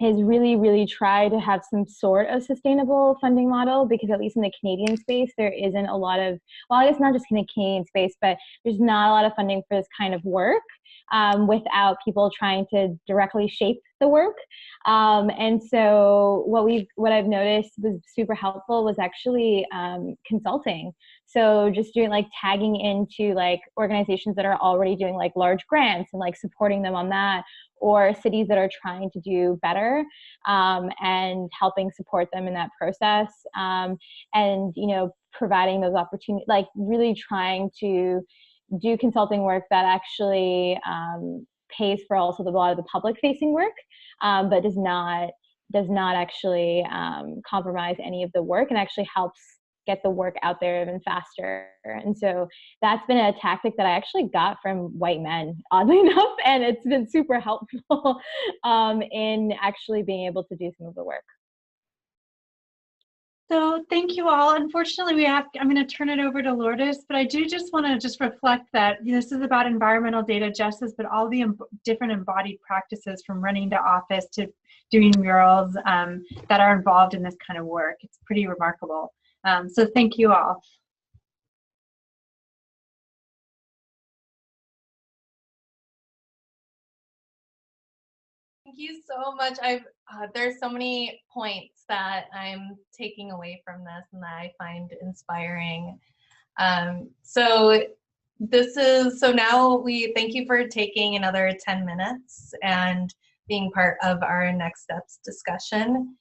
really, really try to have some sort of sustainable funding model, because at least in the Canadian space, there isn't a lot of, well, I guess not just in the Canadian space, but there's not a lot of funding for this kind of work without people trying to directly shape the work. And so what I've noticed was super helpful was actually consulting. So just doing like tagging into like organizations that are already doing like large grants and like supporting them on that, or cities that are trying to do better, and helping support them in that process, and providing those opportunities, like really trying to do consulting work that actually pays for also a lot of the public facing work, but does not actually compromise any of the work, and actually helps get the work out there even faster. And so that's been a tactic that I actually got from white men, oddly enough, and it's been super helpful in actually being able to do some of the work. So thank you all. Unfortunately, I'm going to turn it over to Lourdes, but I do just want to reflect that this is about environmental data justice, but all the different embodied practices, from running to office to doing murals, that are involved in this kind of work. It's pretty remarkable. So thank you all. Thank you so much. There's so many points that I'm taking away from this and that I find inspiring. So now we thank you for taking another 10 minutes and being part of our next steps discussion.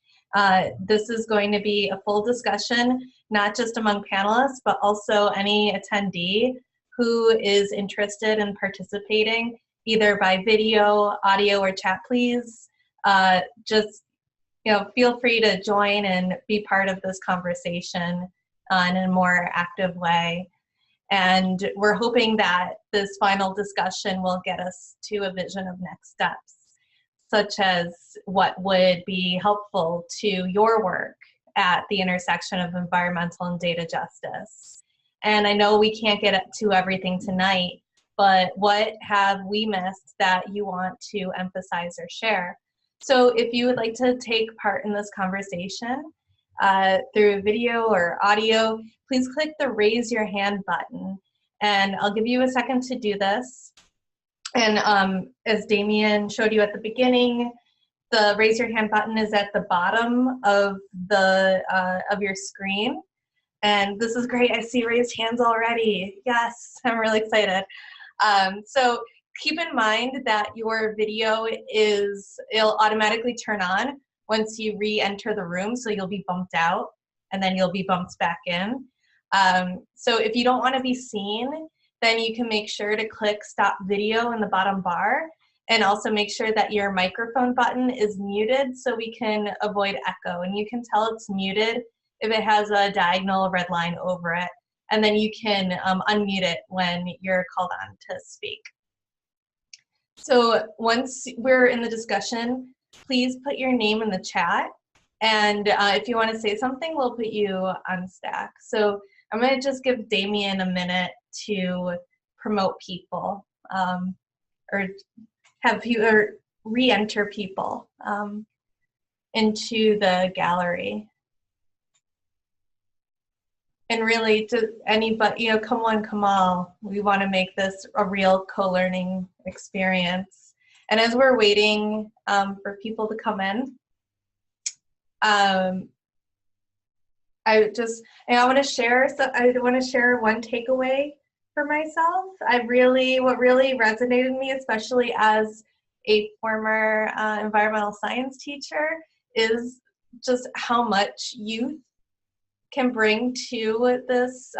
This is going to be a full discussion, not just among panelists, but also any attendee who is interested in participating, either by video, audio, or chat, please. Just feel free to join and be part of this conversation in a more active way. And we're hoping that this final discussion will get us to a vision of next steps, such as what would be helpful to your work at the intersection of environmental and data justice. And I know we can't get to everything tonight, but what have we missed that you want to emphasize or share? So if you would like to take part in this conversation through video or audio, please click the raise your hand button. And I'll give you a second to do this. And as Damien showed you at the beginning, the raise your hand button is at the bottom of your screen. And this is great. I see raised hands already. Yes, I'm really excited. So keep in mind that your video it'll automatically turn on once you re-enter the room. So you'll be bumped out and then you'll be bumped back in. So if you don't want to be seen, then you can make sure to click stop video in the bottom bar, and also make sure that your microphone button is muted so we can avoid echo. And you can tell it's muted if it has a diagonal red line over it, and then you can unmute it when you're called on to speak. So once we're in the discussion, please put your name in the chat, and if you want to say something, we'll put you on stack. So I'm going to just give Damien a minute to promote people, or re-enter people into the gallery. And really, to anybody, come one, come all. We want to make this a real co-learning experience. And as we're waiting for people to come in, I want to share. So I want to share one takeaway for myself. What really resonated with me, especially as a former environmental science teacher, is just how much youth can bring to this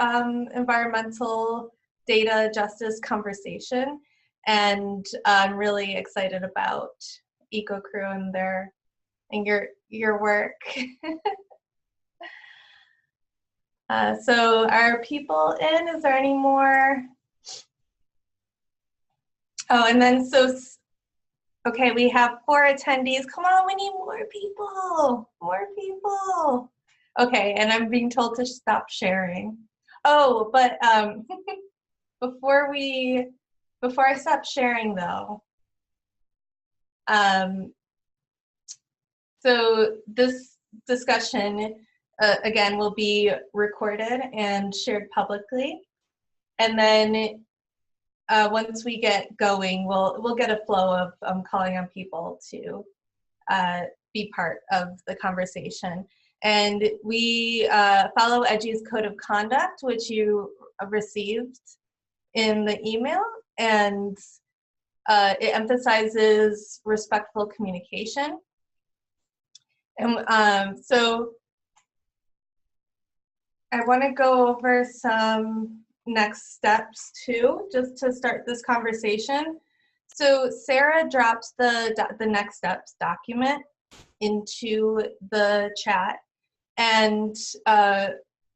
environmental data justice conversation. And I'm really excited about EcoCrew and your work. So are people in? Is there any more? Oh, and then okay, we have 4 attendees. Come on, we need more people. More people. Okay, and I'm being told to stop sharing. Oh, but before I stop sharing though, so this discussion again will be recorded and shared publicly, and then once we get going, we'll get a flow of calling on people to be part of the conversation. And we follow EDGI's Code of Conduct, which you received in the email. And it emphasizes respectful communication. And so I want to go over some next steps too, just to start this conversation. So Sarah dropped the next steps document into the chat, and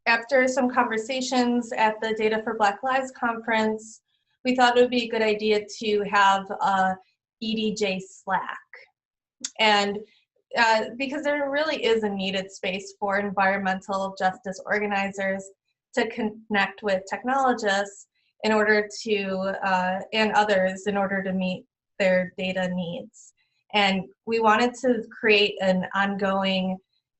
after some conversations at the Data for Black Lives conference, we thought it would be a good idea to have a EDGI Slack. And because there really is a needed space for environmental justice organizers to connect with technologists in order to, and others in order to meet their data needs. And we wanted to create an ongoing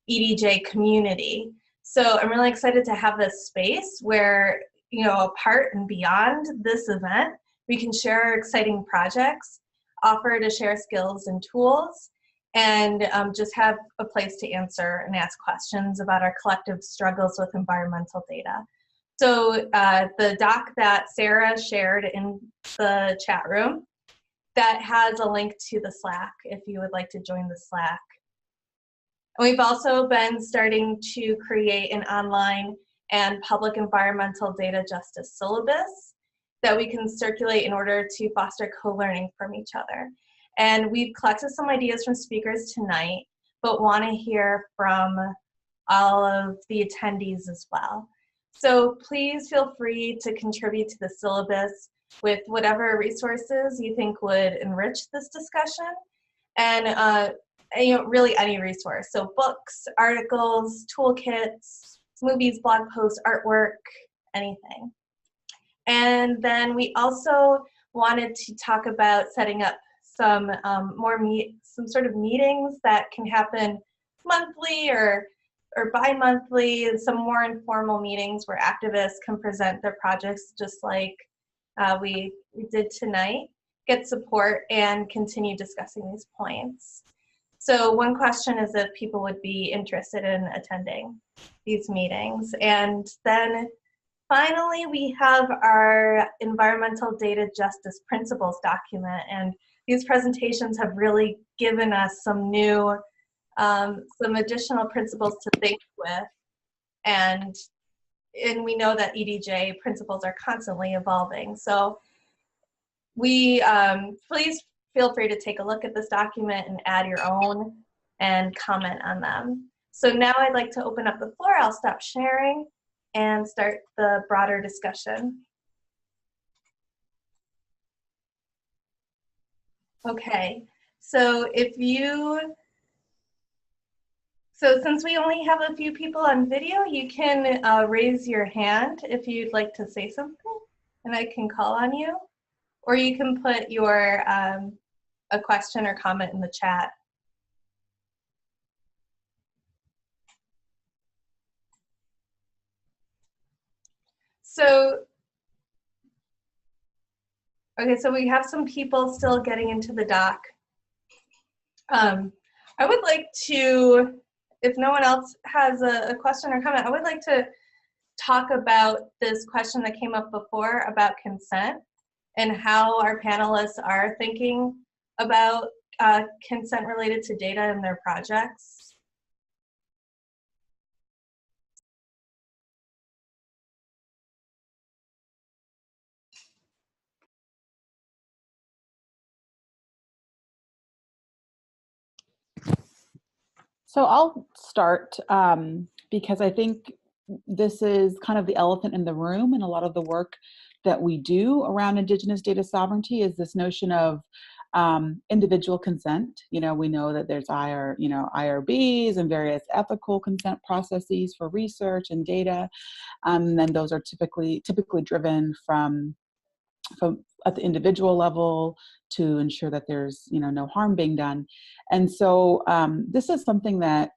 EDGI community. So I'm really excited to have this space where, you know, apart and beyond this event, we can share exciting projects, offer to share skills and tools, and just have a place to answer and ask questions about our collective struggles with environmental data. So the doc that Sarah shared in the chat room, that has a link to the Slack if you would like to join the Slack. And we've also been starting to create an online and public environmental data justice syllabus that we can circulate in order to foster co-learning from each other. And we've collected some ideas from speakers tonight, but want to hear from all of the attendees as well. So please feel free to contribute to the syllabus with whatever resources you think would enrich this discussion, and you know, really any resource. So books, articles, toolkits, movies, blog posts, artwork, anything. And then we also wanted to talk about setting up some some sort of meetings that can happen monthly or bi-monthly, some more informal meetings where activists can present their projects just like we did tonight, get support, and continue discussing these points. So one question is if people would be interested in attending these meetings. And then finally, we have our environmental data justice principles document, and these presentations have really given us some new, some additional principles to think with, and we know that EDGI principles are constantly evolving. So we, please feel free to take a look at this document and add your own and comment on them. So now I'd like to open up the floor. I'll stop sharing and start the broader discussion. Okay, so since we only have a few people on video, you can raise your hand if you'd like to say something, and I can call on you. Or you can put your a question or comment in the chat. So, okay, so we have some people still getting into the doc. I would like to, if no one else has a question or comment, I would like to talk about this question that came up before about consent and how our panelists are thinking about consent related to data in their projects. So I'll start because I think this is kind of the elephant in the room, and a lot of the work that we do around Indigenous data sovereignty is this notion of individual consent. You know, we know that there's IRBs and various ethical consent processes for research and data, and then those are typically driven from at the individual level to ensure that there's no harm being done. And so this is something that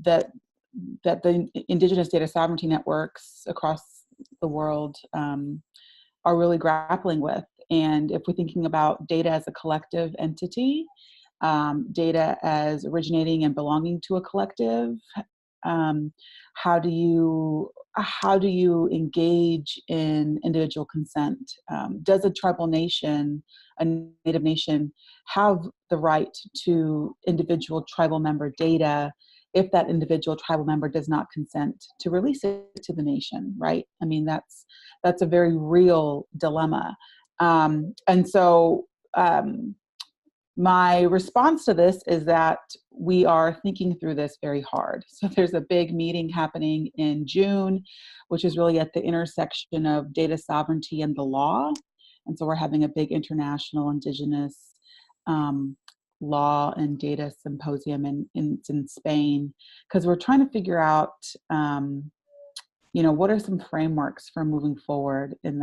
the Indigenous data sovereignty networks across the world are really grappling with. And if we're thinking about data as a collective entity, data as originating and belonging to a collective, how do you how do you engage in individual consent? Does a tribal nation, a native nation, have the right to individual tribal member data if that individual tribal member does not consent to release it to the nation, right? I mean, that's a very real dilemma. And so my response to this is that we are thinking through this very hard. So there's a big meeting happening in June, which is really at the intersection of data sovereignty and the law. And so we're having a big international Indigenous law and data symposium in Spain, because we're trying to figure out what are some frameworks for moving forward in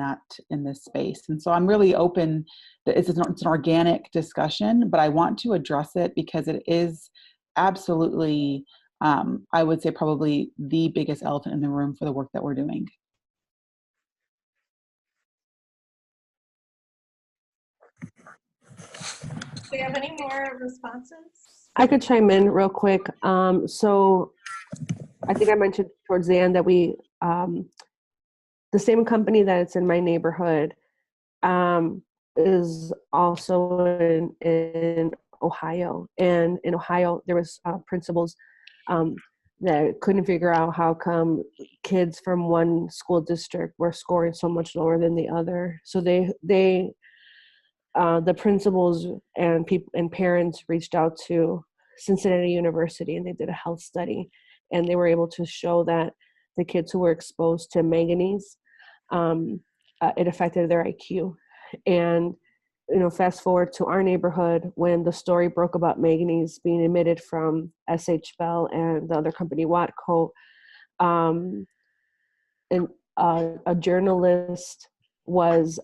this space. And so I'm really open that it's an organic discussion, but I want to address it because it is absolutely, I would say probably the biggest elephant in the room for the work that we're doing. Do we have any more responses? I could chime in real quick. So I think I mentioned towards the end that we, the same company that's in my neighborhood is also in Ohio. And in Ohio, there was principals that couldn't figure out how come kids from one school district were scoring so much lower than the other. So the principals and people and parents reached out to Cincinnati University, and they did a health study, and they were able to show that the kids who were exposed to manganese, it affected their IQ. And fast forward to our neighborhood, when the story broke about manganese being emitted from SH Bell and the other company Watco, and a journalist was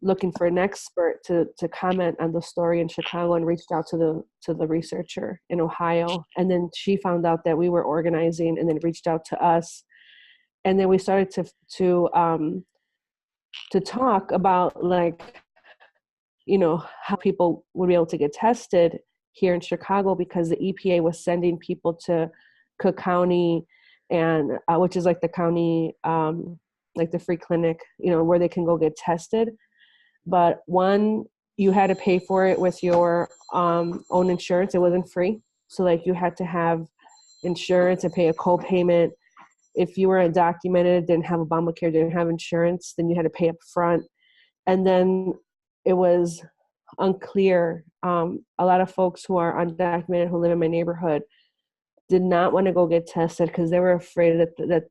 looking for an expert to comment on the story in Chicago, and reached out to the researcher in Ohio. And then she found out that we were organizing, and then reached out to us. And then we started to talk about how people would be able to get tested here in Chicago, because the EPA was sending people to Cook County, and which is like the county, like the free clinic, where they can go get tested. But one, you had to pay for it with your own insurance. It wasn't free. So you had to have insurance and pay a co-payment. If you were undocumented, didn't have Obamacare, didn't have insurance, then you had to pay up front. And then it was unclear. A lot of folks who are undocumented who live in my neighborhood did not want to go get tested because they were afraid that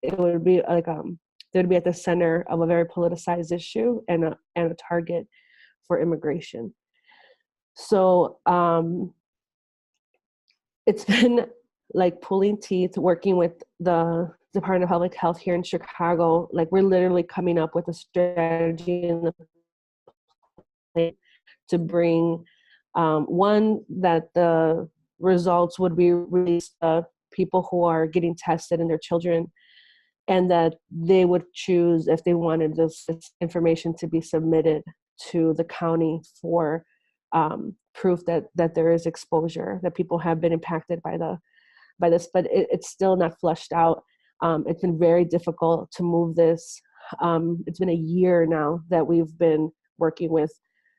it would be they would be at the center of a very politicized issue and a target for immigration. So it's been pulling teeth, working with the Department of Public Health here in Chicago. We're literally coming up with a strategy in the plan to bring one, that the results would be released to people who are getting tested and their children, and that they would choose if they wanted this information to be submitted to the county for proof that there is exposure, that people have been impacted by this, but it's still not flushed out. It's been very difficult to move this. It's been a year now that we've been working with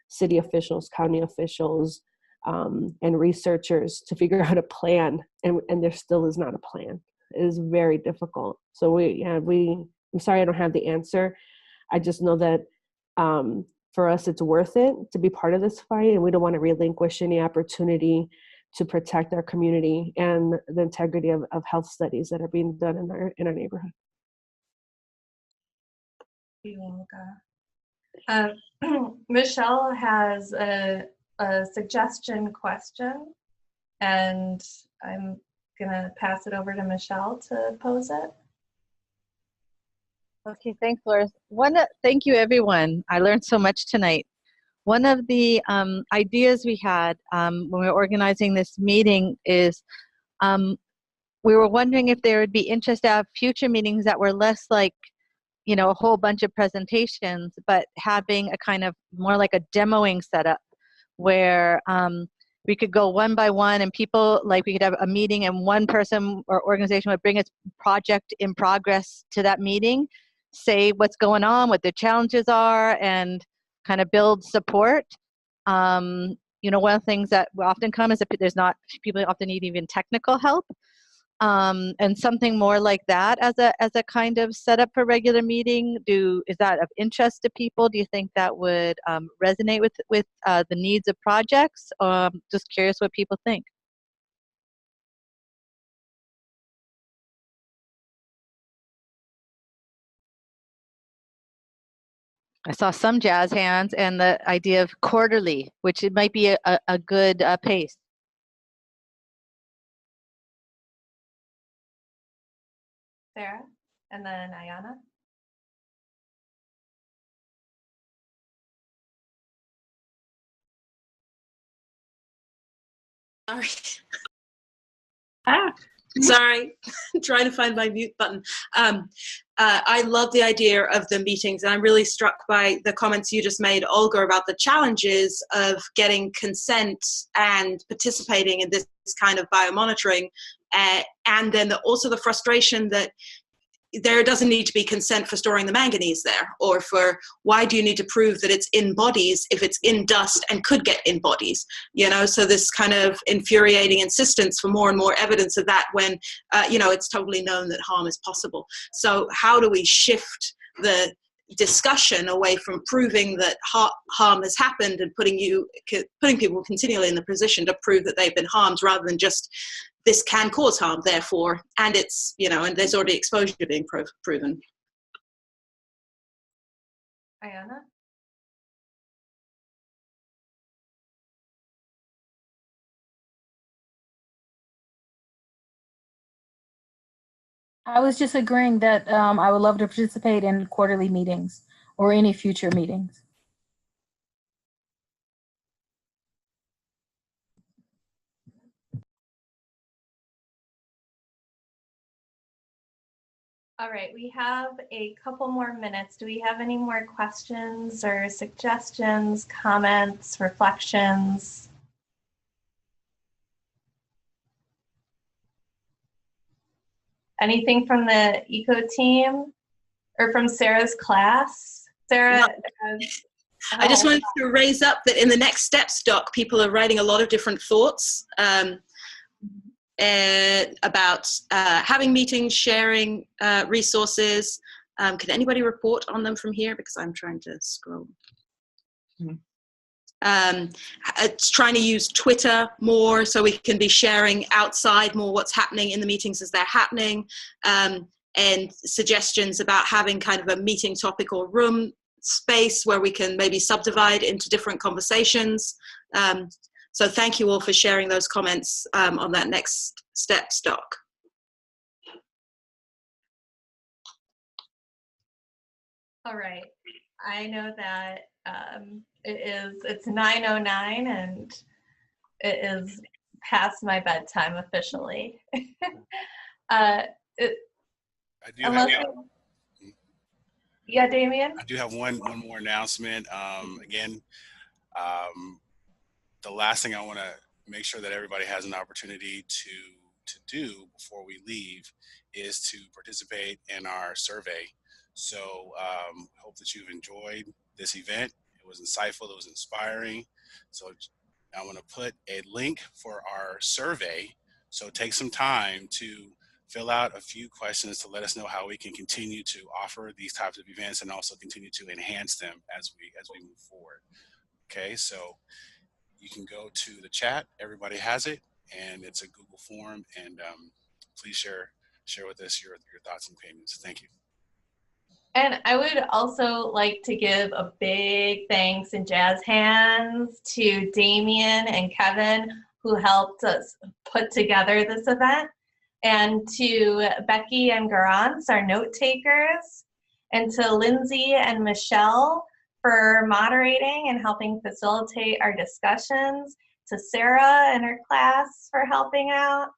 city officials, county officials, and researchers to figure out a plan, and there still is not a plan. It is very difficult. So I'm sorry I don't have the answer. I just know that for us it's worth it to be part of this fight, and we don't want to relinquish any opportunity to protect our community and the integrity of health studies that are being done in our neighborhood. Thank you, Olga. Michelle has a suggestion question, and I'm gonna pass it over to Michelle to pose it. Okay, thanks, Laura. Thank you, everyone. I learned so much tonight. One of the ideas we had when we were organizing this meeting is we were wondering if there would be interest to have future meetings that were less like, a whole bunch of presentations, but having a kind of more like a demoing setup where we could go one by one, and people, like, we could have a meeting and one person or organization would bring its project in progress to that meeting, say what's going on, what the challenges are, and kind of build support. You know, one of the things that will often come is that people often need even technical help. And something more like that as a kind of setup for regular meeting. Is that of interest to people? Do you think that would resonate with the needs of projects? Just curious what people think. I saw some jazz hands, and the idea of quarterly, which it might be a good pace. Sarah, and then Ayana. Sorry, trying to find my mute button. I love the idea of the meetings, and I'm really struck by the comments you just made, Olga, about the challenges of getting consent and participating in this kind of biomonitoring, and then also the frustration that there doesn't need to be consent for storing the manganese there, or for why do you need to prove that it's in bodies if it's in dust and could get in bodies, you know? So this kind of infuriating insistence for more and more evidence of that when, you know, it's totally known that harm is possible. So how do we shift the discussion away from proving that harm has happened and putting people continually in the position to prove that they've been harmed, rather than just this can cause harm, therefore, and it's, you know, and there's already exposure being proven. Ayana? I was just agreeing that I would love to participate in quarterly meetings or any future meetings. All right, we have a couple more minutes. Do we have any more questions or suggestions, comments, reflections? Anything from the eco team or from Sarah's class? Sarah? I just wanted to raise up that in the next steps doc, people are writing a lot of different thoughts about having meetings, sharing resources. Can anybody report on them from here? Because I'm trying to scroll. It's trying to use Twitter more so we can be sharing outside more what's happening in the meetings as they're happening, and suggestions about having kind of a meeting topic or room space where we can maybe subdivide into different conversations. So thank you all for sharing those comments on that next steps doc. All right, I know that it's 9:09 and it is past my bedtime officially. Yeah, Damien? I do have one more announcement. Again, the last thing I want to make sure that everybody has an opportunity to do before we leave is to participate in our survey. So hope that you've enjoyed this event. It was insightful, it was inspiring. So I want to put a link for our survey. So take some time to fill out a few questions to let us know how we can continue to offer these types of events and also continue to enhance them as we move forward. Okay, so you can go to the chat, everybody has it, and it's a Google form, and please share with us your thoughts and opinions. Thank you. And I would also like to give a big thanks and jazz hands to Damien and Kevin, who helped us put together this event, and to Becky and Garance, our note takers, and to Lindsay and Michelle for moderating and helping facilitate our discussions, to Sarah and her class for helping out,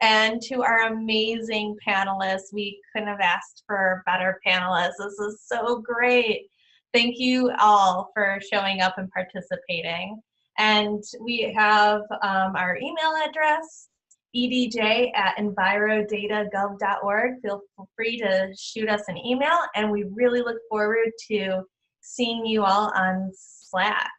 and to our amazing panelists. We couldn't have asked for better panelists. This is so great. Thank you all for showing up and participating. And we have our email address, edj@envirodata.gov.org. Feel free to shoot us an email, and we really look forward to seeing you all on Slack.